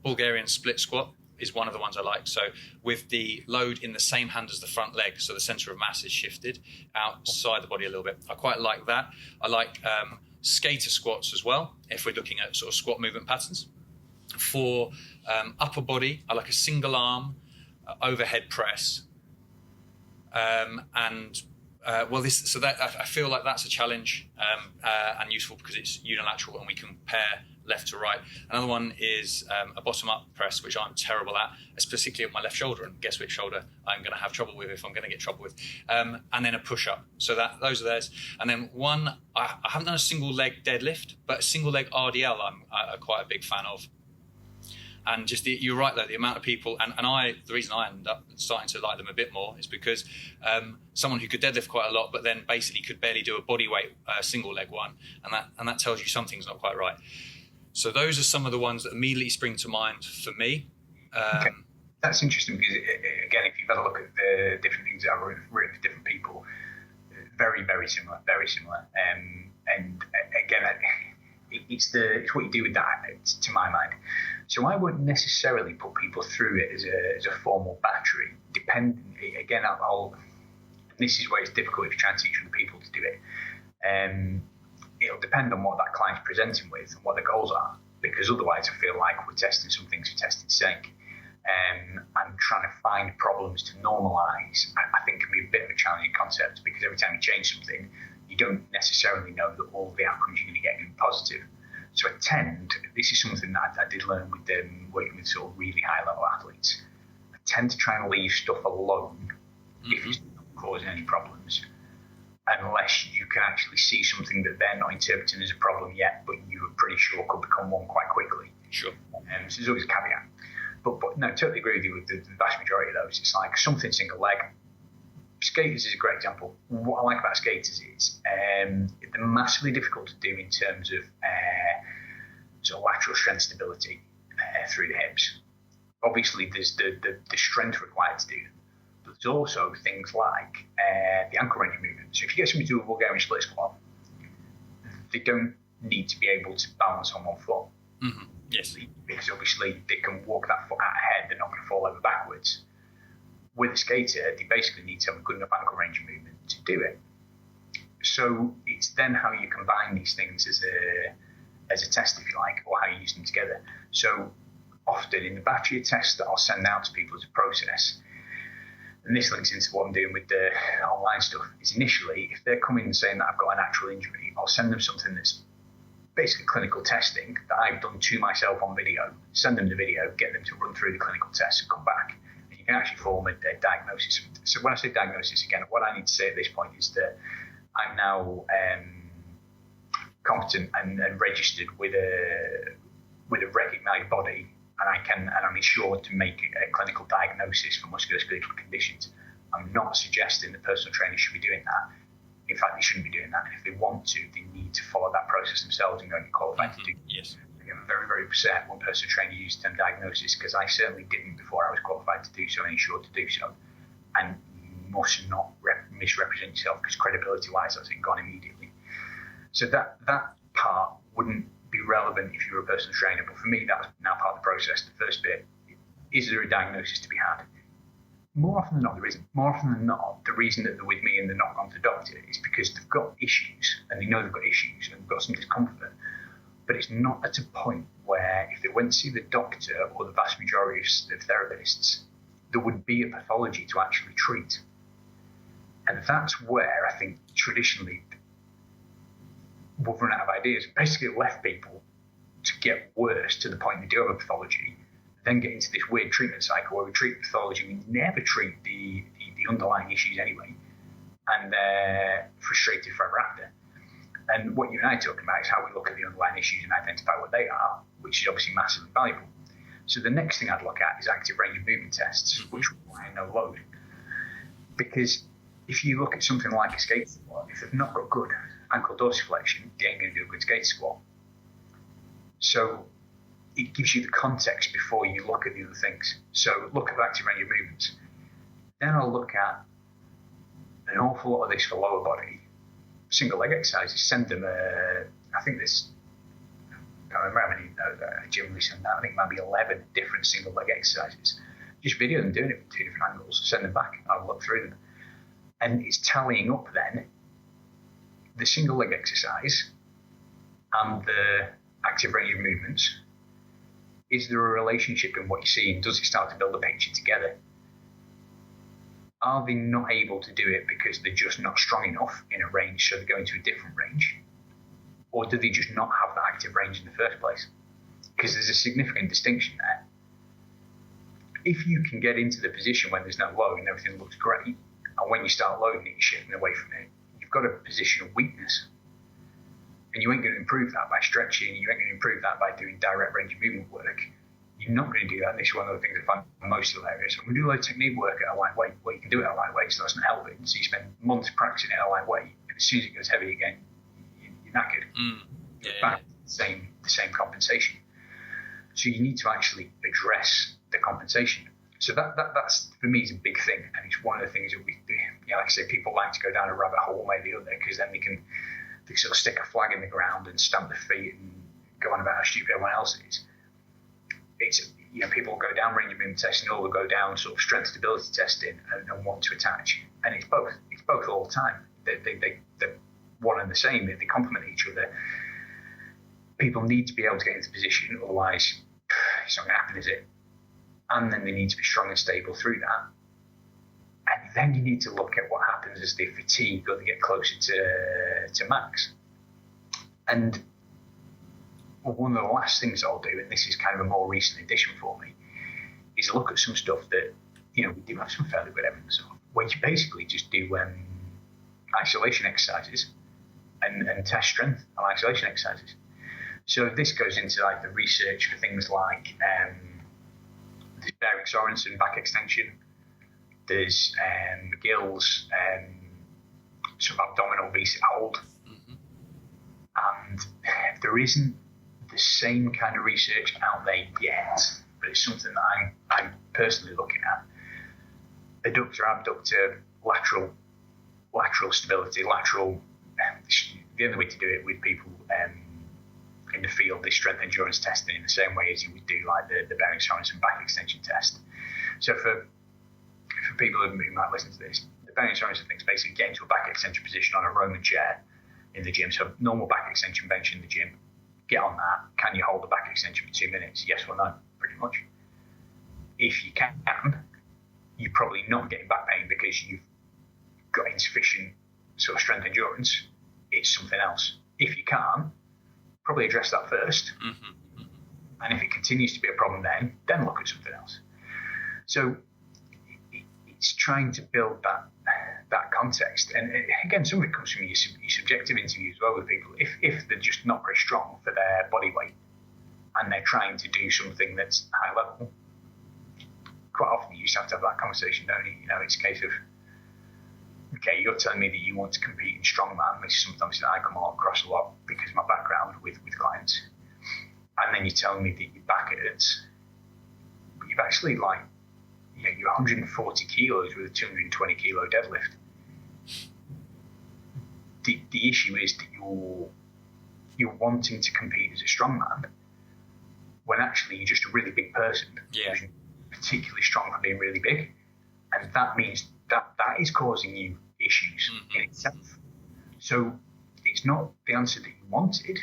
Bulgarian split squat is one of the ones I like. So with the load in the same hand as the front leg, so the center of mass is shifted outside the body a little bit. I quite like that. I like skater squats as well, if we're looking at sort of squat movement patterns. For upper body, I like a single arm overhead press. I feel like that's a challenge and useful because it's unilateral and we can pair left to right. Another one is a bottom-up press, which I'm terrible at, particularly with my left shoulder, and guess which shoulder I'm going to have trouble with if I'm going to get trouble with. And then a push-up. So those are theirs. And then one, I haven't done a single leg deadlift, but a single leg RDL I'm quite a big fan of. And just you're right though, the amount of people, and the reason I ended up starting to like them a bit more is because someone who could deadlift quite a lot, but then basically could barely do a body weight single leg one, and that tells you something's not quite right. So those are some of the ones that immediately spring to mind for me. Okay. That's interesting because, again, if you've had a look at the different things that I've written for different people, very, very similar, very similar. And again, it's what you do with that, to my mind. So I wouldn't necessarily put people through it as a formal battery. Again, this is where it's difficult if you're trying to teach other people to do it. It'll depend on what that client's presenting with and what the goals are, because otherwise I feel like we're testing some things for testing's sake. And trying to find problems to normalise, I think can be a bit of a challenging concept, because every time you change something, you don't necessarily know that all the outcomes you're going to get are going to be positive. So this is something that I did learn with working with sort of really high level athletes. I tend to try and leave stuff alone if it's not causing any problems, unless you can actually see something that they're not interpreting as a problem yet, but you are pretty sure could become one quite quickly. Sure. So there's always a caveat. But no, totally agree with you with the vast majority of those. It's like something single leg. Skaters is a great example. What I like about skaters is they're massively difficult to do in terms of sort of lateral strength stability through the hips. Obviously, there's the strength required to do them, but there's also things like the ankle range of movement. So if you get somebody to do a Bulgarian split squat, they don't need to be able to balance on one foot. Mm-hmm. Yes. Because obviously they can walk that foot out ahead, they're not going to fall over backwards. With a skater, they basically need to have a good enough ankle range of movement to do it. So it's then how you combine these things as a test, if you like, or how you use them together. So often in the battery of tests that I'll send out to people as a process, and this links into what I'm doing with the online stuff, is initially, if they're coming and saying that I've got an actual injury, I'll send them something that's basically clinical testing that I've done to myself on video, send them the video, get them to run through the clinical tests and come back. And you can actually form a diagnosis. So when I say diagnosis, again, what I need to say at this point is that I'm now competent and registered with a recognised body, and I'm insured to make a clinical diagnosis for musculoskeletal conditions. I'm not suggesting that personal trainers should be doing that. In fact, they shouldn't be doing that. And if they want to, they need to follow that process themselves and go and get qualified to do it. Yes. I'm very, very upset when personal trainer used the term diagnosis, because I certainly didn't before I was qualified to do so and insured to do so. And you must not misrepresent yourself, because credibility-wise, that's gone immediately. So that part wouldn't be relevant if you were a personal trainer, but for me, that's now part of the process. The first bit, is there a diagnosis to be had? More often than not, there isn't. More often than not, the reason that they're with me and they're not gone to the doctor is because they've got issues, and they know they've got issues, and they've got some discomfort. But it's not at a point where, if they went to see the doctor or the vast majority of therapists, there would be a pathology to actually treat. And that's where I think traditionally we've run out of ideas, basically left people to get worse to the point they do have a pathology, then get into this weird treatment cycle where we treat the pathology, we never treat the underlying issues anyway, and they're frustrated forever after. And what you and I are talking about is how we look at the underlying issues and identify what they are, which is obviously massively valuable. So the next thing I'd look at is active range of movement tests, which require no load. Because if you look at something like a skate squat, if they've not got good ankle dorsiflexion, they ain't going to do a good skate squat. So it gives you the context before you look at the other things. So look at active range of movements. Then I'll look at an awful lot of this for lower body. Single leg exercises, send them I think there's, I can't remember how many I generally send out, I think it might be 11 different single leg exercises. Just video them doing it from 2 different angles, send them back, and I'll look through them. And it's tallying up then the single leg exercise and the active range of movements. Is there a relationship in what you're seeing? Does it start to build a picture together? Are they not able to do it because they're just not strong enough in a range, so they're going to a different range? Or do they just not have that active range in the first place? Because there's a significant distinction there. If you can get into the position when there's no load and everything looks great, and when you start loading it, you're shifting away from it, you've got a position of weakness. And you ain't going to improve that by stretching, you ain't going to improve that by doing direct range of movement work. You're not going to do that. And this is one of the things I find most hilarious. And we do a lot of technique work at a lightweight, where you can do it at a lightweight, so that's not helping. So you spend months practicing it at a lightweight, and as soon as it goes heavy again, you're knackered. Back to the same compensation. So you need to actually address the compensation. So that's for me is a big thing, and it's one of the things that we do. Like I say, people like to go down a rabbit hole one way or the other, because then they sort of stick a flag in the ground and stamp their feet and go on about how stupid everyone else is. It's, people go down range of movement testing, or they'll go down sort of strength stability testing and want to attach. And it's both. It's both all the time. They're one and the same. They complement each other. People need to be able to get into position, otherwise it's not going to happen, is it? And then they need to be strong and stable through that. And then you need to look at what happens as they fatigue or they get closer to max. And one of the last things I'll do, and this is kind of a more recent addition for me, is look at some stuff that, we do have some fairly good evidence of, where you basically just do isolation exercises and test strength on isolation exercises. So this goes into like the research for things like there's bearing Sorensen back extension, there's McGill's sort of abdominal V-sit hold, and there isn't the same kind of research out there yet, but it's something that I'm personally looking at. Adductor, abductor, lateral stability, the other way to do it with people in the field is strength endurance testing in the same way as you would do like the bearing Sorensen back extension test. So for people who might listen to this, the bone strength things basically get into a back extension position on a Roman chair in the gym. So normal back extension bench in the gym. Get on that. Can you hold the back extension for 2 minutes? Yes or no, pretty much. If you can, you're probably not getting back pain because you've got insufficient sort of strength endurance. It's something else. If you can't, probably address that first. Mm-hmm. And if it continues to be a problem, then look at something else. So it's trying to build that context. And again, some of it comes from your subjective interview as well with people. If they're just not very strong for their body weight and they're trying to do something that's high level, quite often you just have to have that conversation, don't you? You know, it's a case of, okay, you're telling me that you want to compete in strongman, which is something that I come across a lot because of my background with clients. And then you're telling me that your back hurts, but you've actually you're 140 kilos with a 220 kilo deadlift. The issue is that you're wanting to compete as a strongman when actually you're just a really big person. Yeah. Who's particularly strong for being really big. And that means that is causing you issues in itself. So it's not the answer that you wanted,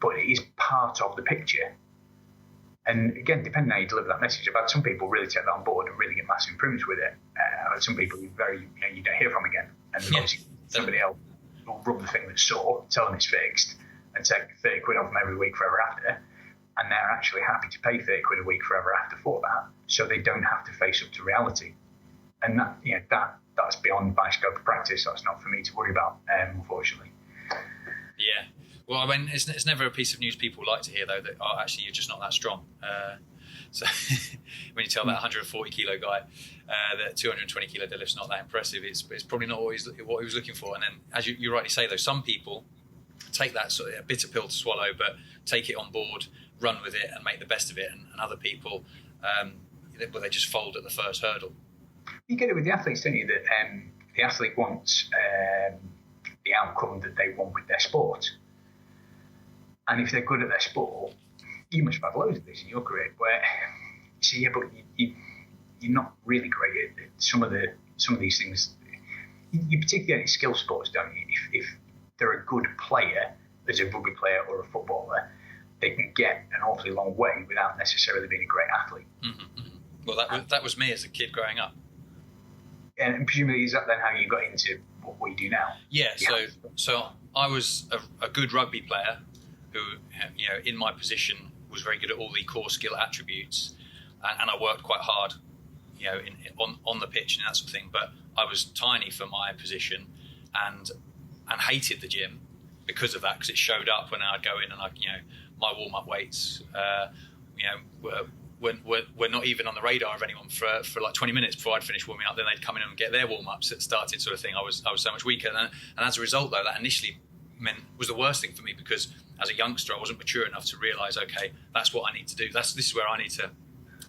but it is part of the picture. And again, depending on how you deliver that message, I've had some people really take that on board and really get massive improvements with it. I've had some people who you don't hear from again. And obviously somebody else will rub the thing that's sore, tell them it's fixed, and take 30 quid off them every week forever after. And they're actually happy to pay 30 quid a week forever after for that, so they don't have to face up to reality. And that's beyond my scope of practice. That's not for me to worry about, unfortunately. Yeah. Well, I mean, it's never a piece of news people like to hear, though, that, actually, you're just not that strong. So when you tell that 140 kilo guy that 220 kilo deadlift's not that impressive, it's probably not always what he was looking for. And then, as you rightly say, though, some people take that sort of a bitter pill to swallow, but take it on board, run with it, and make the best of it. And other people, they just fold at the first hurdle. You get it with the athletes, don't you? That the athlete wants the outcome that they want with their sport. And if they're good at their sport, you must have had loads of this in your career where you say, yeah, but you're not really great at some of these things. You particularly get in skill sports, don't you? If they're a good player, as a rugby player or a footballer, they can get an awfully long way without necessarily being a great athlete. Mm-hmm, mm-hmm. Well, that was me as a kid growing up. And presumably, is that then how you got into what you do now? Yeah. So I was a good rugby player who, in my position, was very good at all the core skill attributes, and I worked quite hard, on the pitch and that sort of thing. But I was tiny for my position, and hated the gym because of that, because it showed up when I'd go in and my warm up weights, were not even on the radar of anyone for like 20 minutes before I'd finish warming up. Then they'd come in and get their warm ups that started, sort of thing. I was so much weaker, and as a result, though, that initially was the worst thing for me, because as a youngster I wasn't mature enough to realise, okay, that's what I need to do. This is where I need to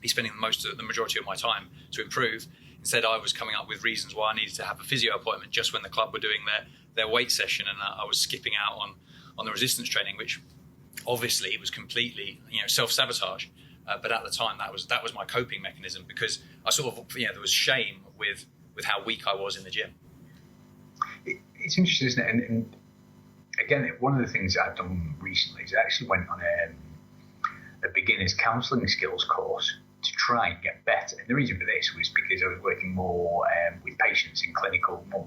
be spending the majority of my time to improve. Instead, I was coming up with reasons why I needed to have a physio appointment just when the club were doing their weight session, and I was skipping out on the resistance training, which obviously was completely self-sabotage. But at the time, that was my coping mechanism, because I sort of there was shame with how weak I was in the gym. It's interesting, isn't it? And again, one of the things that I've done recently is I actually went on a beginner's counselling skills course to try and get better. And the reason for this was because I was working more with patients in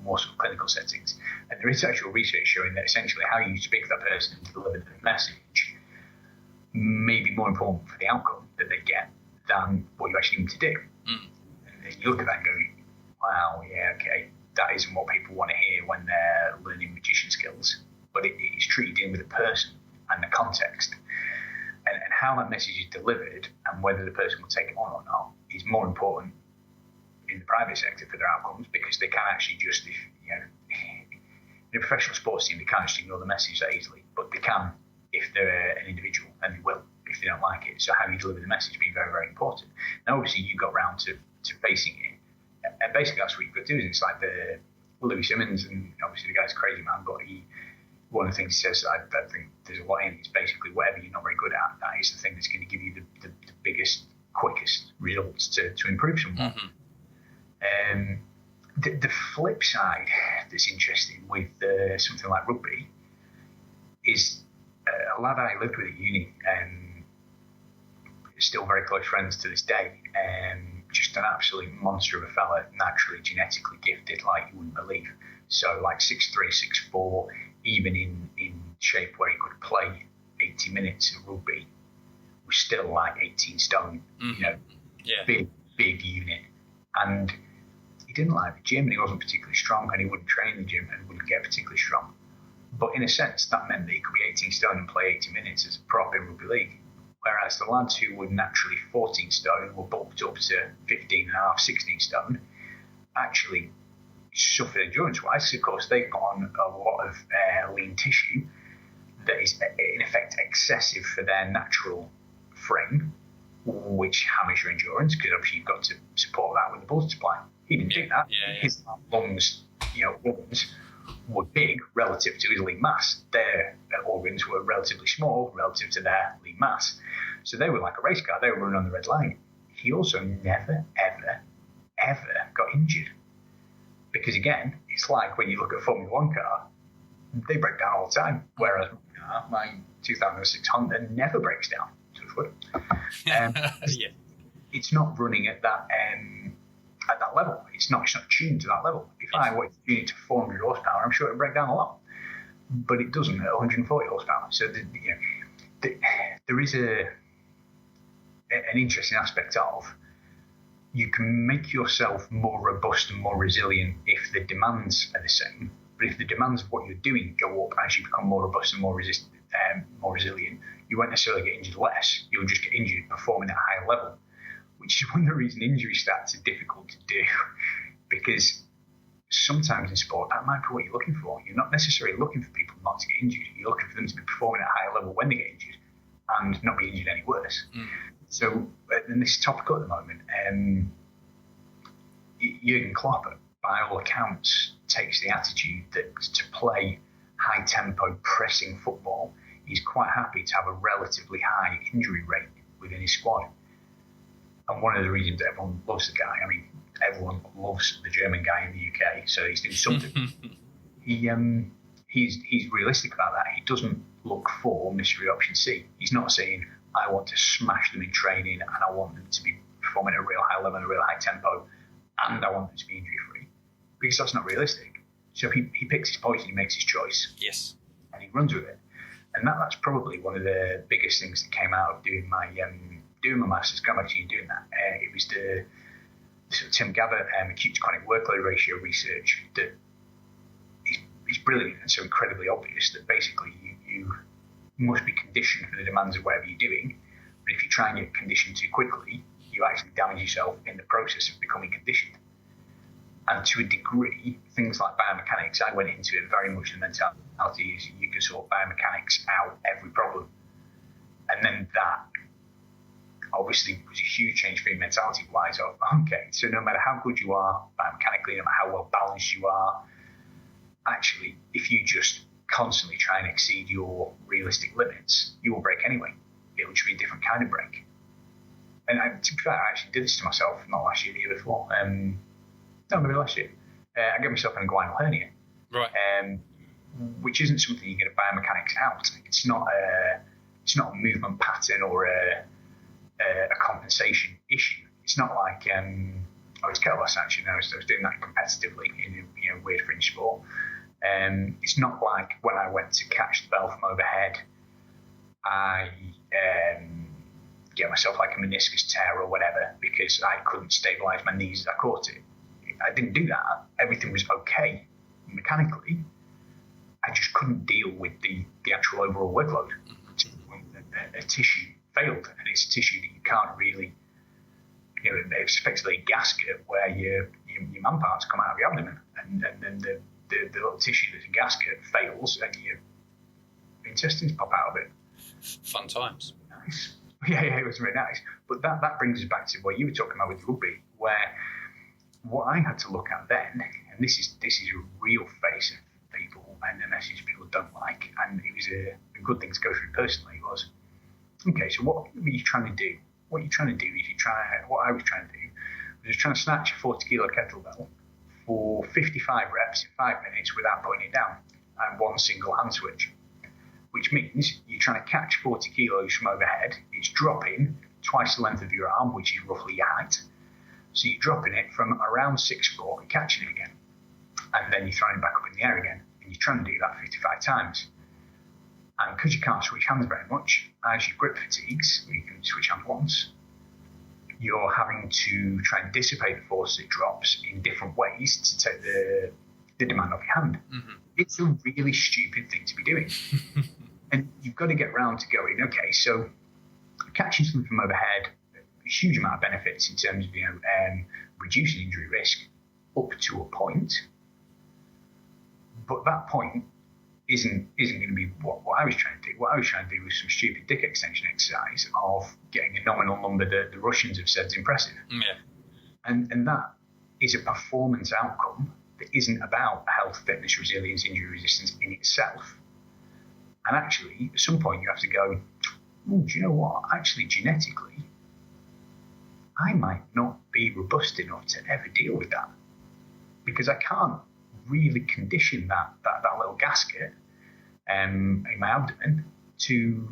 more sort of clinical settings. And there is actual research showing that essentially how you speak to that person to deliver the message may be more important for the outcome that they get than what you actually need to do. Mm. And you look at that and go, wow, yeah, okay, that isn't what people want to hear when they're learning magician skills. But it's treated in with the person and the context. And how that message is delivered and whether the person will take it on or not is more important in the private sector for their outcomes, because they can't actually just, in a professional sports team, they can't just ignore the message that easily, but they can if they're an individual, and they will if they don't like it. So how you deliver the message being very, very important. Now, obviously, you got round to facing it, and basically that's what you've got to do. Is it's like the Louis Simmons, and obviously the guy's a crazy man, but one of the things he says I think there's a lot in it is basically whatever you're not very good at, that is the thing that's going to give you the biggest, quickest results to improve someone. Mm-hmm. The flip side that's interesting with something like rugby is a lad I lived with at uni, still very close friends to this day, just an absolute monster of a fella, naturally genetically gifted like you wouldn't believe. So like 6'3", 6'4", even in shape where he could play 80 minutes of rugby, was still like 18 stone, big unit. And he didn't like the gym, and he wasn't particularly strong, and he wouldn't train in the gym and wouldn't get particularly strong. But in a sense, that meant that he could be 18 stone and play 80 minutes as a prop in rugby league. Whereas the lads who were naturally 14 stone were bulked up to 15 and a half, 16 stone, actually suffered endurance-wise. Of course, they've got on a lot of lean tissue that is, in effect, excessive for their natural frame, which hammers your endurance, because obviously you've got to support that with the blood supply. He didn't do that. His lungs, organs were big relative to his lean mass. Their organs were relatively small relative to their lean mass. So they were like a race car. They were running on the red line. He also never, ever, ever got injured. Because again, it's like when you look at a Formula One car, they break down all the time. Whereas my 2006 Honda never breaks down. It's not running at that level. It's not tuned to that level. If I wanted to tune it to 400 horsepower, I'm sure it would break down a lot. But it doesn't at 140 horsepower. So there is an interesting aspect of, you can make yourself more robust and more resilient if the demands are the same. But if the demands of what you're doing go up as you become more robust and more resilient, you won't necessarily get injured less. You'll just get injured performing at a higher level, which is one of the reasons injury stats are difficult to do, because sometimes in sport, that might be what you're looking for. You're not necessarily looking for people not to get injured. You're looking for them to be performing at a higher level when they get injured and not be injured any worse. So, and this is topical at the moment. Jurgen Klopp, by all accounts, takes the attitude that to play high-tempo pressing football, he's quite happy to have a relatively high injury rate within his squad. And one of the reasons everyone loves the guy, everyone loves the German guy in the UK, so he's doing something. He's realistic about that. He doesn't look for mystery option C. He's not saying, I want to smash them in training and I want them to be performing at a real high level and a real high tempo, and I want them to be injury free, because that's not realistic. So he picks his poison, he makes his choice. Yes. And he runs with it. And that's probably one of the biggest things that came out of doing my masters, going back to you doing that. It was the sort of Tim Gabbett acute to chronic workload ratio research that is brilliant and so incredibly obvious that basically you must be conditioned for the demands of whatever you're doing. But if you try and get conditioned too quickly, you actually damage yourself in the process of becoming conditioned. And to a degree, things like biomechanics, I went into it very much in the mentality is you can sort biomechanics out every problem. And then that obviously was a huge change for me mentality-wise of, okay, so no matter how good you are biomechanically, no matter how well balanced you are, actually, if you just constantly try and exceed your realistic limits, you will break anyway. It will just be a different kind of break. And to be fair, I actually did this to myself, not last year, the year before. No, maybe last year. I gave myself an inguinal hernia. Right. Which isn't something you get a biomechanics out. It's not a movement pattern or a compensation issue. It's not like I was kettlebell actually. I was doing that competitively in a weird fringe sport. It's not like when I went to catch the bell from overhead, I get myself like a meniscus tear or whatever because I couldn't stabilise my knees as I caught it. I didn't do that. Everything was okay mechanically. I just couldn't deal with the actual overall workload. A tissue failed, and it's a tissue that you can't really, it's effectively a gasket where your man parts come out of your abdomen, and then the little tissue that's a gasket fails, and your intestines pop out of it. Fun times. Nice. Yeah, it was really nice. But that brings us back to what you were talking about with rugby, where what I had to look at then, and this is a real face of people, and a message people don't like, and it was a good thing to go through personally, was, okay, so what are you trying to do? What you're trying to do is what I was trying to do was just trying to snatch a 40 kilo kettlebell for 55 reps in 5 minutes without putting it down, and one single hand switch, which means you're trying to catch 40 kilos from overhead. It's dropping twice the length of your arm, which is roughly your height. So you're dropping it from around 6 foot and catching it again. And then you're throwing it back up in the air again. And you're trying to do that 55 times. And because you can't switch hands very much, as your grip fatigues, you can switch hands once, you're having to try and dissipate the force that drops in different ways to take the demand off your hand. Mm-hmm. It's a really stupid thing to be doing. And you've got to get round to going, okay, so catching something from overhead, a huge amount of benefits in terms of reducing injury risk up to a point. But that point isn't going to be what I was trying to do. What I was trying to do was some stupid dick extension exercise of getting a nominal number that the Russians have said is impressive. Yeah. And that is a performance outcome that isn't about health, fitness, resilience, injury resistance in itself. And actually, at some point you have to go, do you know what? Actually, genetically, I might not be robust enough to ever deal with that, because I can't really condition that little gasket in my abdomen to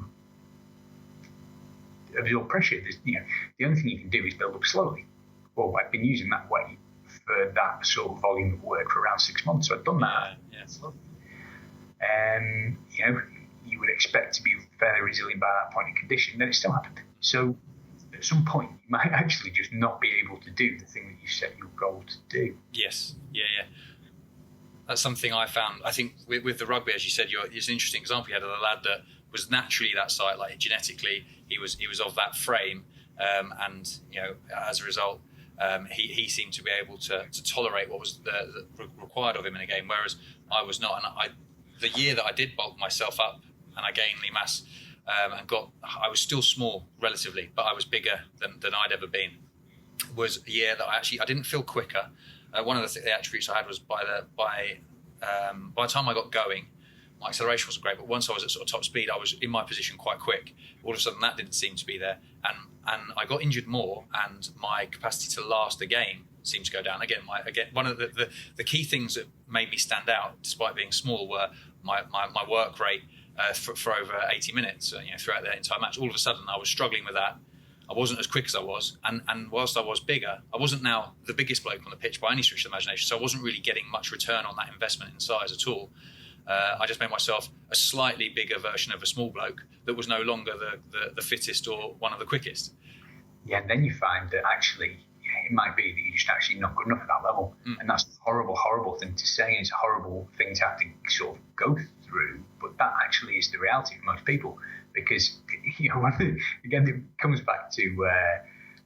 absorb pressure. The only thing you can do is build up slowly. Well, I've been using that weight for that sort of volume of work for around 6 months, so I've done that. Yeah. You would expect to be fairly resilient by that point in condition, then it still happened. So at some point, you might actually just not be able to do the thing that you set your goal to do. Yes, yeah. That's something I found. I think with the rugby, as you said, it's an interesting example you had of a lad that was naturally that side, like genetically, he was of that frame, and as a result, he seemed to be able to tolerate what was required of him in a game, whereas I was not. And the year that I did bulk myself up and I gained lean mass, I was still small relatively, but I was bigger than I'd ever been. Was a year that I didn't feel quicker. One of the attributes I had was by the time I got going, my acceleration wasn't great, but once I was at sort of top speed, I was in my position quite quick. All of a sudden, that didn't seem to be there, and I got injured more, and my capacity to last a game seemed to go down. Again, one of the key things that made me stand out, despite being small, were my work rate for over 80 minutes. Throughout the entire match, all of a sudden, I was struggling with that. I wasn't as quick as I was, and whilst I was bigger, I wasn't now the biggest bloke on the pitch by any stretch of the imagination, so I wasn't really getting much return on that investment in size at all. I just made myself a slightly bigger version of a small bloke that was no longer the fittest or one of the quickest. Yeah, and then you find that actually it might be that you're just actually not good enough at that level. And that's a horrible, horrible thing to say, and it's a horrible thing to have to sort of go through, but that actually is the reality for most people. Because, again, it comes back to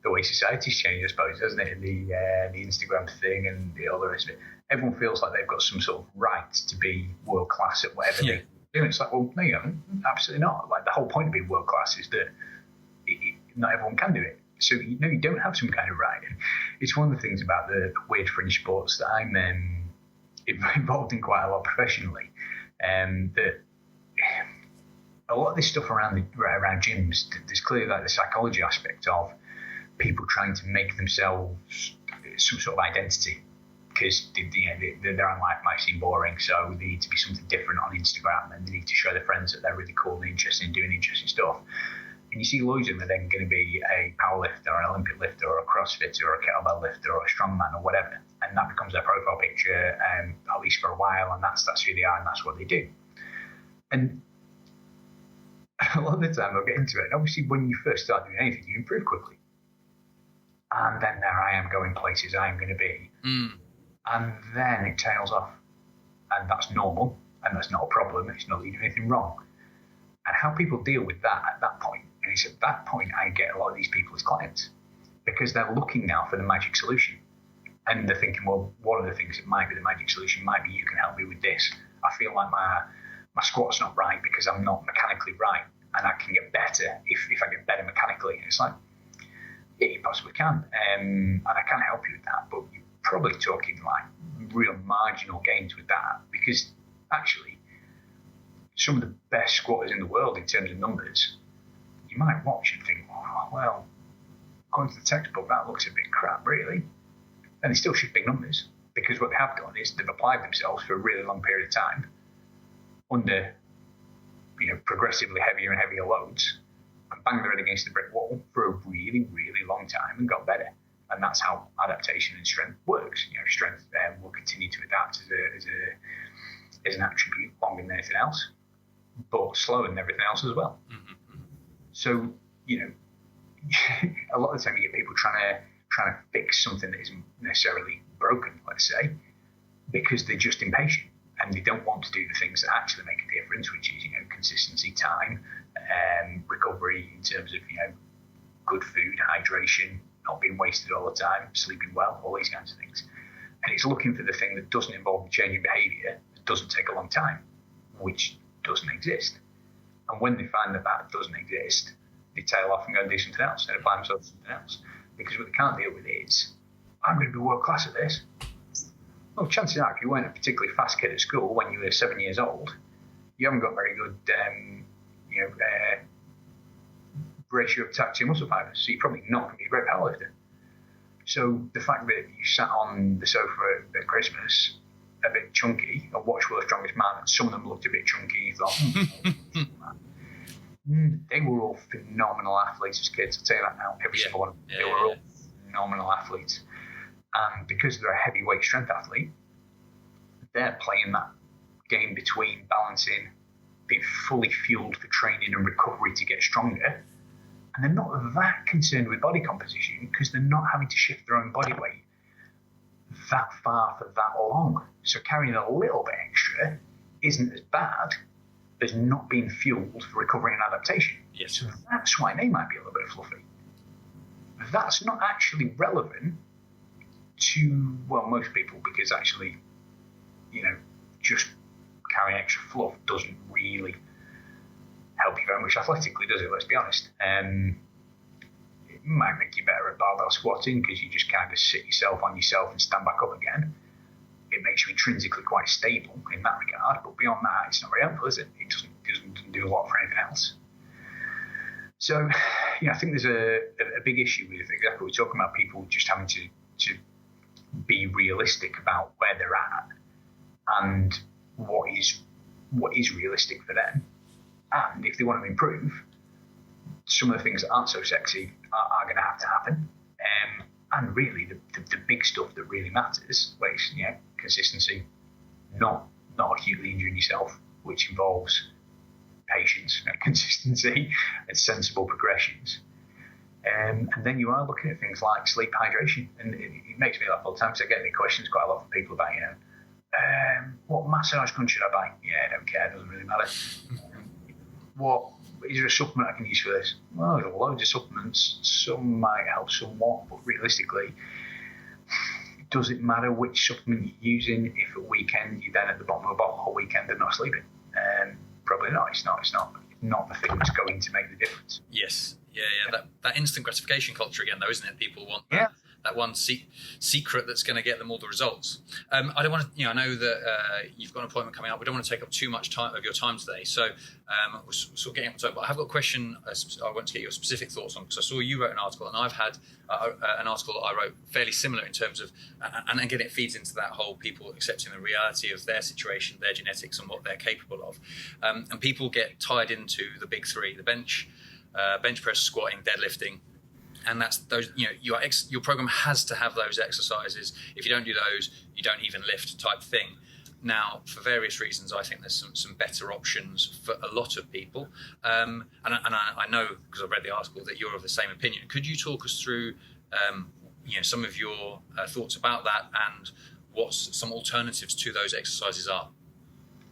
the way society's changed, I suppose, doesn't it? The Instagram thing and the other rest of it. Everyone feels like they've got some sort of right to be world class at whatever they do. And it's like, well, no, you haven't. Absolutely not. Like, the whole point of being world class is that not everyone can do it. So, you don't have some kind of right. And it's one of the things about the weird fringe sports that I'm involved in quite a lot professionally, that a lot of this stuff around gyms, there's clearly like the psychology aspect of people trying to make themselves some sort of identity, because their own life might seem boring, so they need to be something different on Instagram, and they need to show their friends that they're really cool and interested in doing interesting stuff. And you see loads of them are then going to be a powerlifter or an Olympic lifter or a CrossFitter or a kettlebell lifter or a strongman or whatever, and that becomes their profile picture, at least for a while, and that's who they are and that's what they do. And a lot of the time I'll get into it. And obviously, when you first start doing anything, you improve quickly. And then there I am going places I am going to be. And then it tails off. And that's normal. And that's not a problem. It's not that you do anything wrong. And how people deal with that at that point, and it's at that point I get a lot of these people as clients, because they're looking now for the magic solution. And they're thinking, well, one of the things that might be the magic solution might be you can help me with this. I feel like my squat's not right because I'm not mechanically right, and I can get better if I get better mechanically. And it's like, yeah, you possibly can, and I can help you with that, but you're probably talking like real marginal gains with that, because actually some of the best squatters in the world in terms of numbers, you might watch and think, oh, well, according to the textbook, that looks a bit crap, really. And they still shoot big numbers. because what they have done is they've applied themselves for a really long period of time under, progressively heavier and heavier loads, and banged their head against the brick wall for a really, really long time and got better. And that's how adaptation and strength works. Strength will continue to adapt as an attribute longer than anything else, but slower than everything else as well. Mm-hmm. So, a lot of the time you get people trying to fix something that isn't necessarily broken, let's say, because they're just impatient and they don't want to do the things that actually make a difference, which is, consistency, time, recovery in terms of, good food, hydration, not being wasted all the time, sleeping well, all these kinds of things. And it's looking for the thing that doesn't involve changing behaviour, that doesn't take a long time, which doesn't exist. And when they find that doesn't exist, they tail off and go and do something else and apply themselves to something else. Because what they can't deal with is, I'm going to be world class at this. Well, chances are, if you weren't a particularly fast kid at school when you were 7 years old, you haven't got very good, ratio of attack to your muscle fibers, so you're probably not going to be a great powerlifter. So the fact that you sat on the sofa at Christmas a bit chunky and watched World's Strongest Man, and some of them looked a bit chunky, you thought, they were all phenomenal athletes as kids. I'll tell you that now. Every single one of them. They were all phenomenal athletes. And because they're a heavyweight strength athlete, they're playing that game between balancing, being fully fueled for training and recovery to get stronger. And they're not that concerned with body composition because they're not having to shift their own body weight that far for that long. So carrying a little bit extra isn't as bad as not being fueled for recovery and adaptation. Yes. So that's why they might be a little bit fluffy. That's not actually relevant to, most people, because actually, just carrying extra fluff doesn't really help you very much athletically, does it? Let's be honest. It might make you better at barbell squatting because you just kind of sit yourself on yourself and stand back up again. It makes you intrinsically quite stable in that regard, but beyond that, it's not very helpful, is it? It doesn't do a lot for anything else. So, I think there's a big issue with exactly what we're talking about, people just having to be realistic about where they're at and what is realistic for them. And if they want to improve, some of the things that aren't so sexy are going to have to happen. And really, the big stuff that really matters, like consistency, not acutely injuring yourself, which involves patience, consistency, and sensible progressions. And then you are looking at things like sleep, hydration, and it makes me laugh all the time because I get the questions quite a lot from people about, what massage gun should I buy? Yeah, I don't care, it doesn't really matter. What is there a supplement I can use for this? Well, there are loads of supplements. Some might help somewhat, but realistically, does it matter which supplement you're using if at weekend you're then at the bottom of a bottle all weekend and not sleeping? Probably not. It's not the thing that's going to make the difference. Yes. Yeah. That instant gratification culture again, though, isn't it? People want that one secret that's going to get them all the results. I don't want to, I know that you've got an appointment coming up. We don't want to take up too much time of your time today. So we're sort of getting up to it. But I have got a question I want to get your specific thoughts on, because I saw you wrote an article and I've had an article that I wrote fairly similar in terms of, and again, it feeds into that whole people accepting the reality of their situation, their genetics and what they're capable of. And people get tied into the big three, the bench press, squatting, deadlifting. And that's those, your program has to have those exercises. If you don't do those, you don't even lift type thing. Now, for various reasons, I think there's some better options for a lot of people. And I know, because I've read the article, that you're of the same opinion. Could you talk us through, some of your thoughts about that and what some alternatives to those exercises are?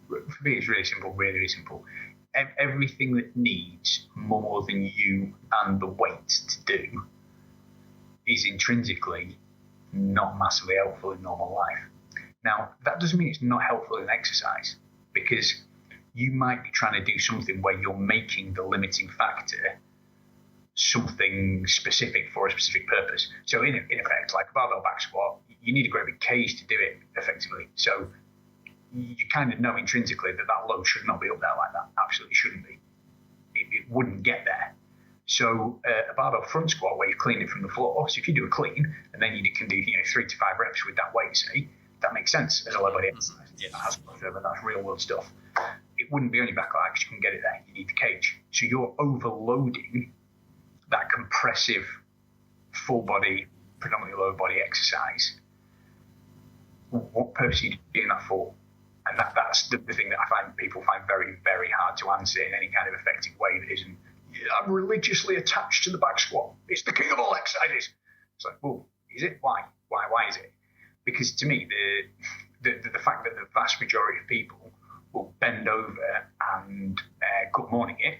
For me, it's really simple, really simple. Everything that needs more than you and the weight to do is intrinsically not massively helpful in normal life. Now, that doesn't mean it's not helpful in exercise, because you might be trying to do something where you're making the limiting factor something specific for a specific purpose. So in effect, like a barbell back squat, you need a great big cage to do it effectively. So you kind of know intrinsically that load should not be up there like that. Absolutely shouldn't be. It wouldn't get there. So a barbell front squat where you clean it from the floor. So if you do a clean and then you can do 3 to 5 reps with that weight, say, that makes sense as a low body exercise. Yeah, that's real world stuff. It wouldn't be only back lie because you can get it there. You need the cage. So you're overloading that compressive full body, predominantly lower body exercise. What purpose are you doing that for? And that's the thing that I find people find very, very hard to answer in any kind of effective way that isn't, I'm religiously attached to the back squat. It's the king of all exercises. It's like, well, is it? Why? Why is it? Because to me, the fact that the vast majority of people will bend over and good morning it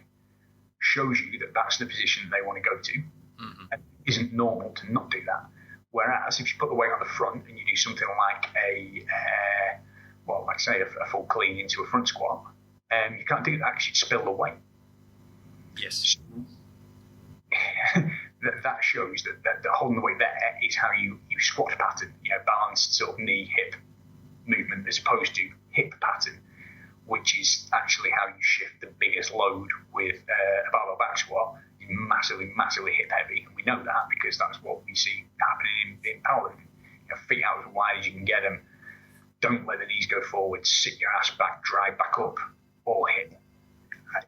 shows you that that's the position they want to go to. Mm-hmm. And it isn't normal to not do that. Whereas if you put the weight on the front and you do something like a full clean into a front squat, you can't do that because you'd spill the weight. Yes. That shows that holding the weight there is how you squat pattern, balanced sort of knee hip movement as opposed to hip pattern, which is actually how you shift the biggest load with a barbell back squat. Massively, massively hip heavy. And we know that because that's what we see happening in powerlifting. Feet out as wide as you can get them. Don't let the knees go forward. Sit your ass back, drive back up, or hip.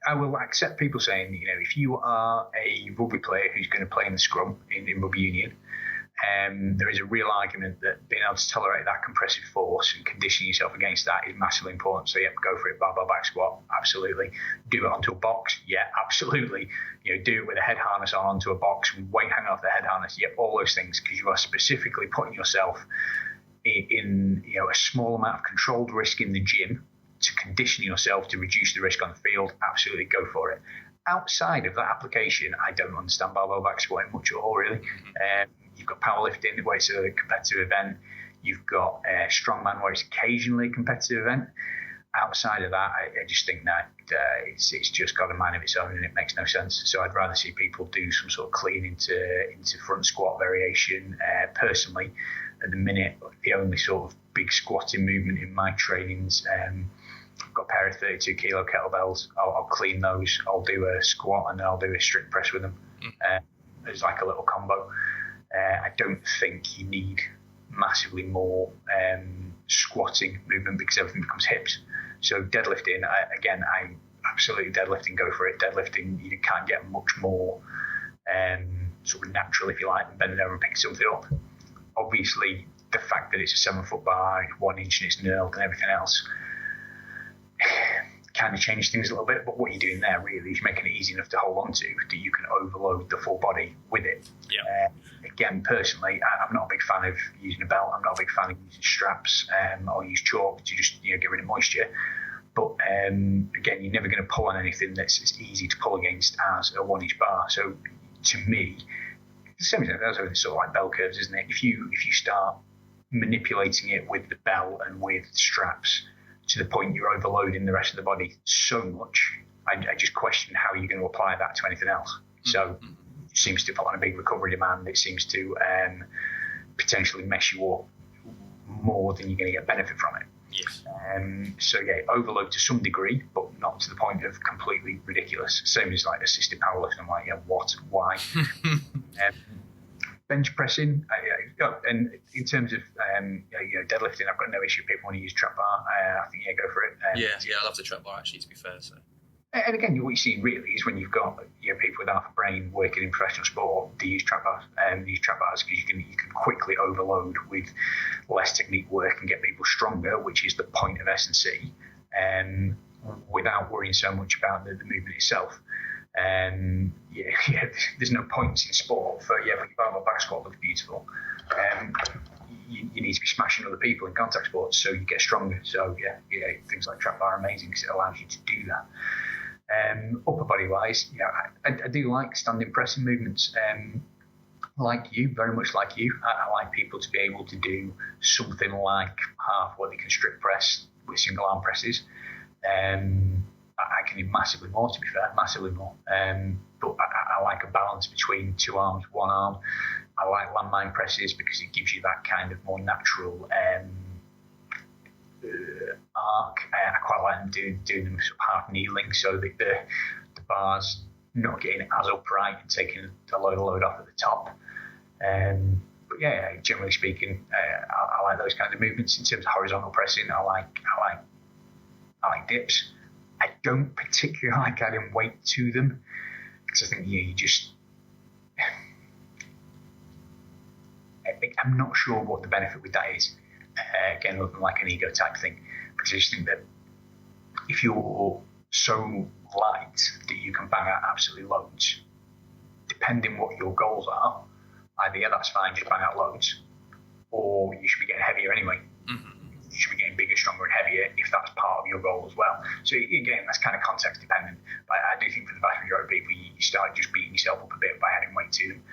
I will accept people saying, if you are a rugby player who's going to play in the scrum in rugby union, there is a real argument that being able to tolerate that compressive force and conditioning yourself against that is massively important. So, go for it. Barbell back squat, absolutely. Do it onto a box, yeah, absolutely. Do it with a head harness onto a box, with weight hanging off the head harness, all those things, because you are specifically putting yourself in a small amount of controlled risk in the gym to condition yourself to reduce the risk on the field. Absolutely, go for it. Outside of that application, I don't understand barbell back squatting much at all, really. You've got powerlifting, where it's a competitive event. You've got strongman, where it's occasionally a competitive event. Outside of that, I just think that it's just got a mind of its own, and it makes no sense. So I'd rather see people do some sort of clean into front squat variation. Personally, at the minute, the only sort of big squatting movement in my trainings, I've got a pair of 32 kilo kettlebells. I'll clean those. I'll do a squat and then I'll do a strict press with them. It's like a little combo. I don't think you need massively more squatting movement because everything becomes hips. So deadlifting, I'm absolutely deadlifting, go for it. Deadlifting, you can't get much more sort of natural, if you like, than bending over and picking something up. Obviously, the fact that it's a 7 foot bar, 1 inch and it's knurled and everything else kind of changes things a little bit, but what you're doing there really is making it easy enough to hold on to that you can overload the full body with it. Yeah. Again, personally, I'm not a big fan of using a belt. I'm not a big fan of using straps. I'll use chalk to just get rid of moisture. But again, you're never going to pull on anything that's as easy to pull against as a 1 inch bar. So to me, the same as sort of like bell curves, isn't it? If you start manipulating it with the belt and with straps to the point you're overloading the rest of the body so much, I just question how you're going to apply that to anything else. So it seems to put on a big recovery demand. It seems to potentially mess you up more than you're going to get benefit from it. Yes. Overload to some degree, but not to the point of completely ridiculous. Same as like assisted powerlifting. I'm like, what? Why? Bench pressing, and in terms of deadlifting, I've got no issue if people want to use trap bar. I think go for it. I love the trap bar actually. To be fair, so. And again, what you see really is when you've got people with half a brain working in professional sport, they use trap bars. Use trap bars because you can quickly overload with less technique work and get people stronger, which is the point of S&C, without worrying so much about the movement itself. There's no points in sport for your barbell back squat looks beautiful. You need to be smashing other people in contact sports so you get stronger. So things like trap bar are amazing because it allows you to do that. Upper body wise, I do like standing pressing movements. Like you, very much like you, I like people to be able to do something like half what they can strict press with single arm presses. I can do massively more, to be fair, massively more. But I like a balance between 2 arms, 1 arm. I like landmine presses because it gives you that kind of more natural arc. I quite like them doing them sort of half kneeling so that the bar's not getting as upright and taking a load off at the top. But generally speaking, I like those kinds of movements. In terms of horizontal pressing, I like dips. I don't particularly like adding weight to them because I think I'm not sure what the benefit with that is. Again, other than like an ego type thing, because I just think that if you're so light that you can bang out absolutely loads, depending what your goals are, either that's fine, just bang out loads, or you should be getting heavier anyway. Mm-hmm. You should be getting bigger, stronger, and heavier if that's part of your goal as well. So again, that's kind of context dependent. But I do think for the vast majority of people, you start just beating yourself up a bit by adding weight to them.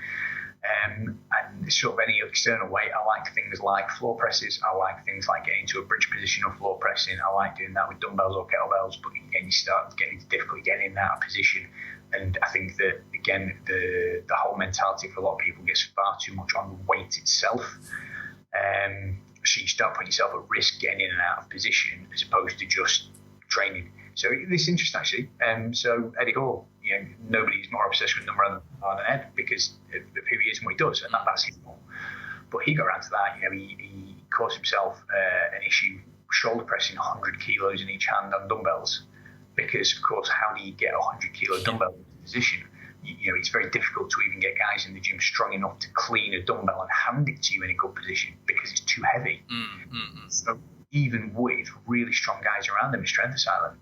And sort of any external weight, I like things like floor presses. I like things like getting into a bridge position or floor pressing. I like doing that with dumbbells or kettlebells. But again, you start getting into difficulty getting in that position. And I think that, again, the whole mentality for a lot of people gets far too much on the weight itself. So you start putting yourself at risk getting in and out of position as opposed to just training. So this is interesting, actually. So Eddie Hall, nobody's more obsessed with number than Ed because of who he is and what he does, and that's his goal. But he got around to that. He caused himself an issue shoulder pressing 100 kilos in each hand on dumbbells because, of course, how do you get a 100 kilo dumbbell into position? It's very difficult to even get guys in the gym strong enough to clean a dumbbell and hand it to you in a good position because it's too heavy. Mm-hmm. So even with really strong guys around him in strength asylum,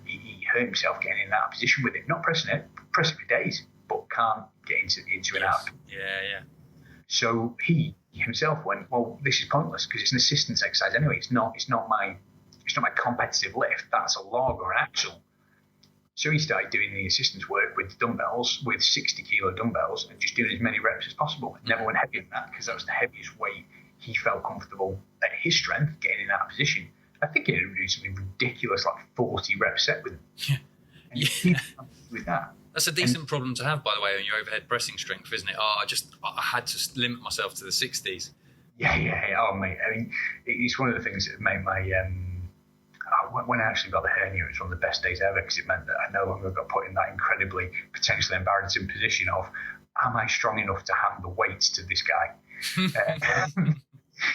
he hurt himself getting in that position with it. Not pressing it, press it for days, but can't get into and out. Yeah. So he himself went, well, this is pointless because it's an assistance exercise anyway. It's not my competitive lift. That's a log or an axle. So he started doing the assistance work with dumbbells, with 60 kilo dumbbells, and just doing as many reps as possible. Never went heavier than that because that was the heaviest weight he felt comfortable at his strength getting in that position. I think he ended up doing something ridiculous, like 40 rep set with him. Yeah. And he with that. That's a decent problem to have, by the way, on your overhead pressing strength, isn't it? I had to limit myself to the 60s. Yeah. Oh, mate. I mean, it's one of the things that made my... when I actually got the hernia, it was one of the best days ever because it meant that I no longer got put in that incredibly, potentially embarrassing position of, am I strong enough to hand the weights to this guy?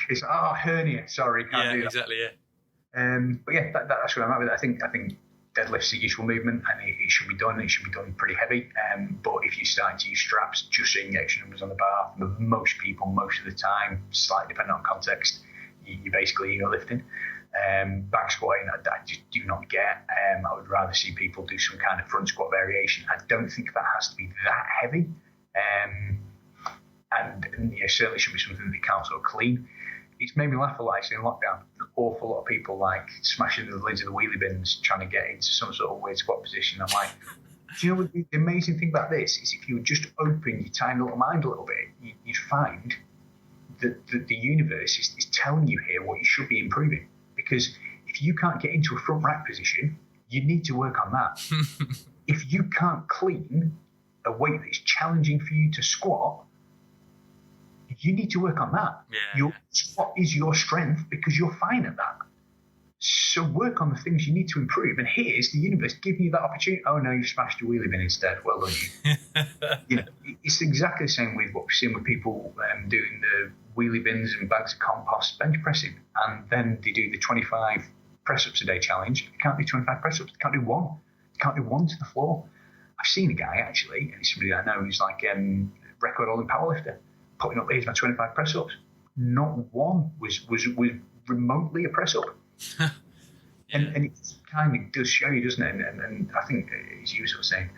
It's hernia. Sorry, can't do that. Exactly. Yeah. But yeah, that's where I'm at with it. I think deadlift's a useful movement, and it should be done. It should be done pretty heavy. But if you're starting to use straps, just so you can get extra numbers on the bar, most people, most of the time, slightly depending on context, you're basically lifting. Back squatting, I just do not get. I would rather see people do some kind of front squat variation. I don't think that has to be that heavy. And certainly should be something that they can't sort of clean. It's made me laugh a lot in lockdown. An awful lot of people like smashing the lids of the wheelie bins trying to get into some sort of weird squat position. I'm like, do you know what the amazing thing about this is if you would just open your tiny little mind a little bit, you'd find that the universe is telling you here what you should be improving. Because if you can't get into a front rack position, you need to work on that. If you can't clean a weight that's challenging for you to squat, you need to work on that. Yeah. Your squat is your strength because you're fine at that. So work on the things you need to improve. And here's the universe giving you that opportunity. Oh no, you smashed your wheelie bin instead. Well done. It's exactly the same with what we're seeing with people doing the wheelie bins and bags of compost bench pressing. And then they do the 25 press-ups a day challenge. They can't do 25 press-ups. They can't do one. They can't do one to the floor. I've seen a guy actually, and he's somebody I know who's like record Olympic powerlifter, putting up, here's my 25 press-ups. Not one was remotely a press-up. Yeah. And it kind of does show you, doesn't it? And I think, as you were sort of saying,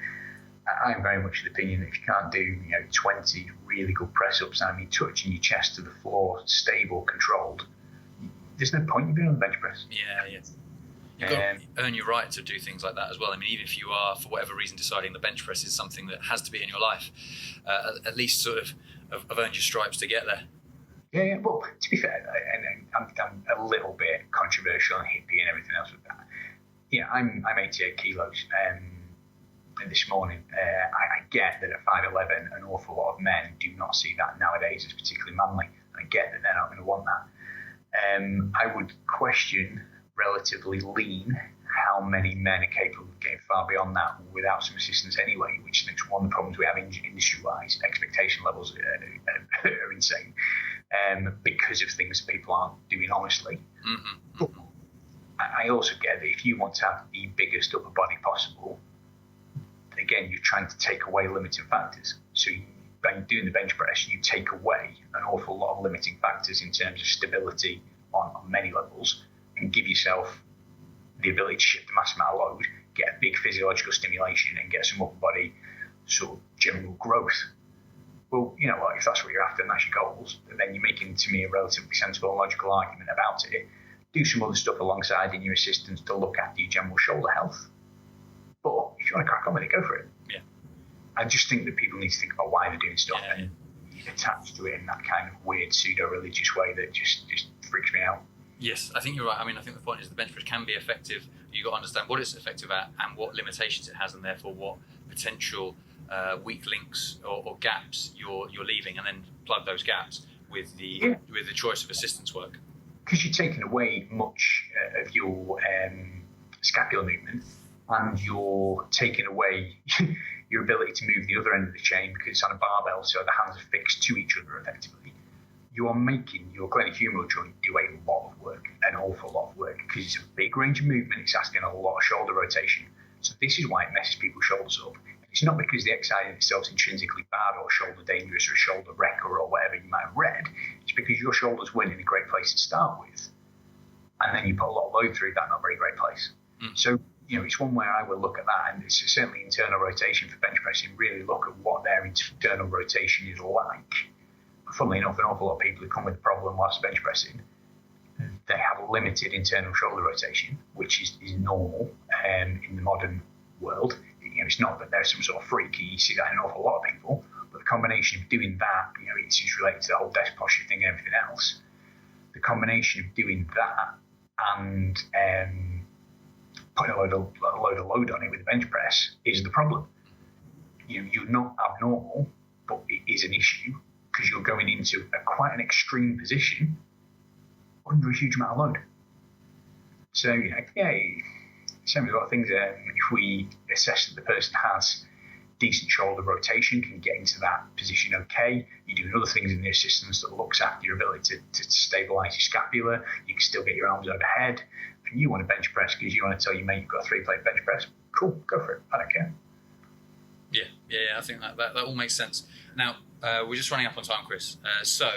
I'm very much of the opinion that if you can't do 20 really good press-ups, I mean, touching your chest to the floor, stable, controlled, there's no point in being on the bench press. Yeah. You've got to earn your right to do things like that as well. I mean, even if you are, for whatever reason, deciding the bench press is something that has to be in your life, at least sort of have earned your stripes to get there. Yeah. Well, to be fair, and I'm a little bit controversial and hippie and everything else with that. I'm 88 kilos. And this morning, I get that at 5'11", an awful lot of men do not see that nowadays as particularly manly. I get that they're not going to want that. I would question relatively lean how many men are capable of getting far beyond that without some assistance anyway, which is one of the problems we have industry-wise. Expectation levels are insane. because of things that people aren't doing honestly. Mm-hmm. But I also get that if you want to have the biggest upper body possible, again, you're trying to take away limiting factors. So by doing the bench press, you take away an awful lot of limiting factors in terms of stability on many levels, and give yourself the ability to shift a massive amount of load, get a big physiological stimulation, and get some upper body sort of general growth. Well, you know what, if that's what you're after and that's your goals, then you're making, to me, a relatively sensible and logical argument about it. Do some other stuff alongside in your assistance to look after your general shoulder health. But if you want to crack on with it, go for it. Yeah. I just think that people need to think about why they're doing stuff and attach to it in that kind of weird pseudo-religious way that just freaks me out. Yes, I think you're right. I mean, I think the point is the bench press can be effective. You've got to understand what it's effective at and what limitations it has, and therefore what potential weak links or gaps you're leaving, and then plug those gaps with the choice of assistance work. Because you're taking away much of your scapular movement, and you're taking away your ability to move the other end of the chain because it's on a barbell, so the hands are fixed to each other effectively. You are making your glenohumeral joint do a lot of work, an awful lot of work, because it's a big range of movement. It's asking a lot of shoulder rotation. So this is why it messes people's shoulders up. It's not because the exercise itself is intrinsically bad or shoulder dangerous or a shoulder wrecker or whatever you might have read. It's because your shoulders weren't in a great place to start with, and then you put a lot of load through that not very great place. So, you know, it's one where I will look at that, and it's certainly internal rotation for bench pressing. Really look at what their internal rotation is like. Funnily enough, an awful lot of people who come with a problem whilst bench pressing, they have limited internal shoulder rotation, which is normal in the modern world. You know, it's not that there's some sort of freak. You see that in an awful lot of people, but the combination of doing that, you know, it's just related to the whole desk posture thing and everything else. The combination of doing that and putting a load of load on it with the bench press is the problem. You're not abnormal, but it is an issue because you're going into quite an extreme position under a huge amount of load. So, you know, some of the things if we assess that the person has decent shoulder rotation, can get into that position okay. You're doing other things in the assistance that looks after your ability to stabilise your scapula. You can still get your arms overhead. And you want to bench press because you want to tell your mate you've got a 3-plate bench press. Cool, go for it. I don't care. Yeah. I think that all makes sense. Now, we're just running up on time, Chris. So,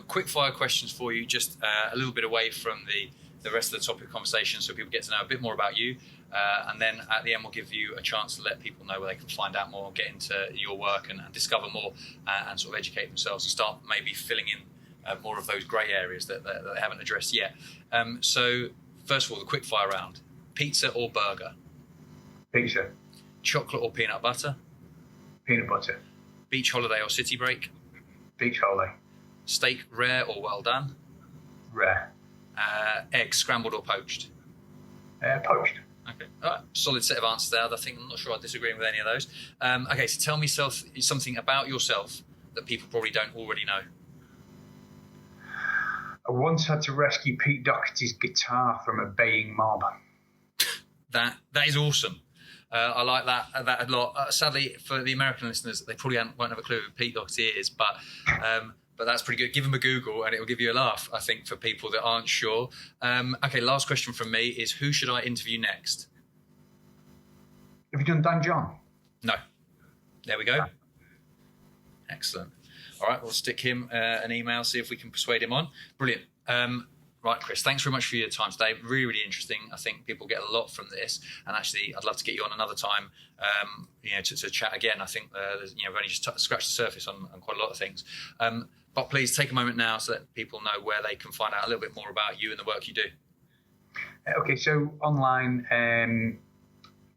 quick fire questions for you, just a little bit away from the rest of the topic conversation so people get to know a bit more about you. And then at the end, we'll give you a chance to let people know where they can find out more, get into your work and discover more and sort of educate themselves and start maybe filling in more of those grey areas that they haven't addressed yet. So, first of all, the quick fire round. Pizza or burger? Pizza. Chocolate or peanut butter? Peanut butter. Beach holiday or city break? Beach holiday. Steak rare or well done? Rare. Eggs scrambled or poached? Poached. Okay, all right. Solid set of answers there. I'm not sure I disagree with any of those. Okay, so tell me something about yourself that people probably don't already know. I once had to rescue Pete Doherty's guitar from a baying mob. That is awesome. I like that a lot. Sadly, for the American listeners, they probably won't have a clue who Pete Doherty is, but that's pretty good. Give them a Google and it will give you a laugh, I think, for people that aren't sure. Okay, last question from me is, who should I interview next? Have you done Dan John? No. There we go. Yeah. Excellent. All right, we'll stick him an email, see if we can persuade him on. Brilliant. Right, Chris, thanks very much for your time today. Really, really interesting. I think people get a lot from this. And actually, I'd love to get you on another time, to chat again. I think we've only just scratched the surface on quite a lot of things. But please take a moment now so that people know where they can find out a little bit more about you and the work you do. Okay, so online,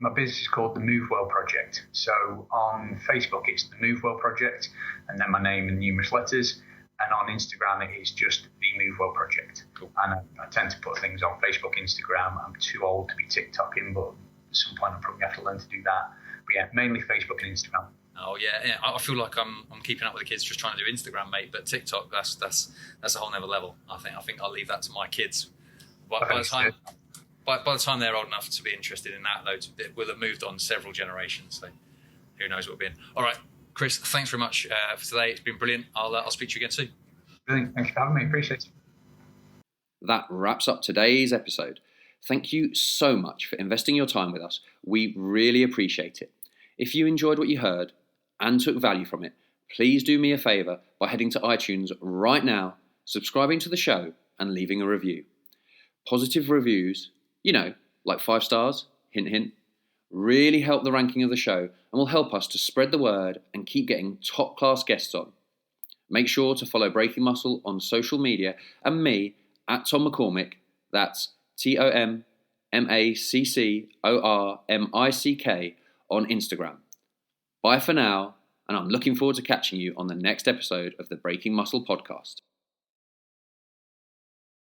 my business is called the Move Well Project. So on Facebook, it's the Move Well Project, and then my name in numerous letters. And on Instagram, it is just the Move Well Project. Cool. And I tend to put things on Facebook, Instagram. I'm too old to be TikToking, but at some point I'll probably have to learn to do that. But yeah, mainly Facebook and Instagram. Oh yeah. I feel like I'm keeping up with the kids just trying to do Instagram, mate. But TikTok, that's a whole nother level. I think I'll leave that to my kids. By the time they're old enough to be interested in that, though, it will have moved on several generations. So who knows what we'll be in. All right, Chris, thanks very much for today. It's been brilliant. I'll speak to you again soon. Brilliant. Thanks for having me. Appreciate it. That wraps up today's episode. Thank you so much for investing your time with us. We really appreciate it. If you enjoyed what you heard and took value from it, please do me a favour by heading to iTunes right now, subscribing to the show, and leaving a review. Positive reviews, like 5 stars, hint hint, really help the ranking of the show and will help us to spread the word and keep getting top-class guests on. Make sure to follow Breaking Muscle on social media and me at Tom McCormick, that's TOMMACCORMICK on Instagram. Bye for now, and I'm looking forward to catching you on the next episode of the Breaking Muscle podcast.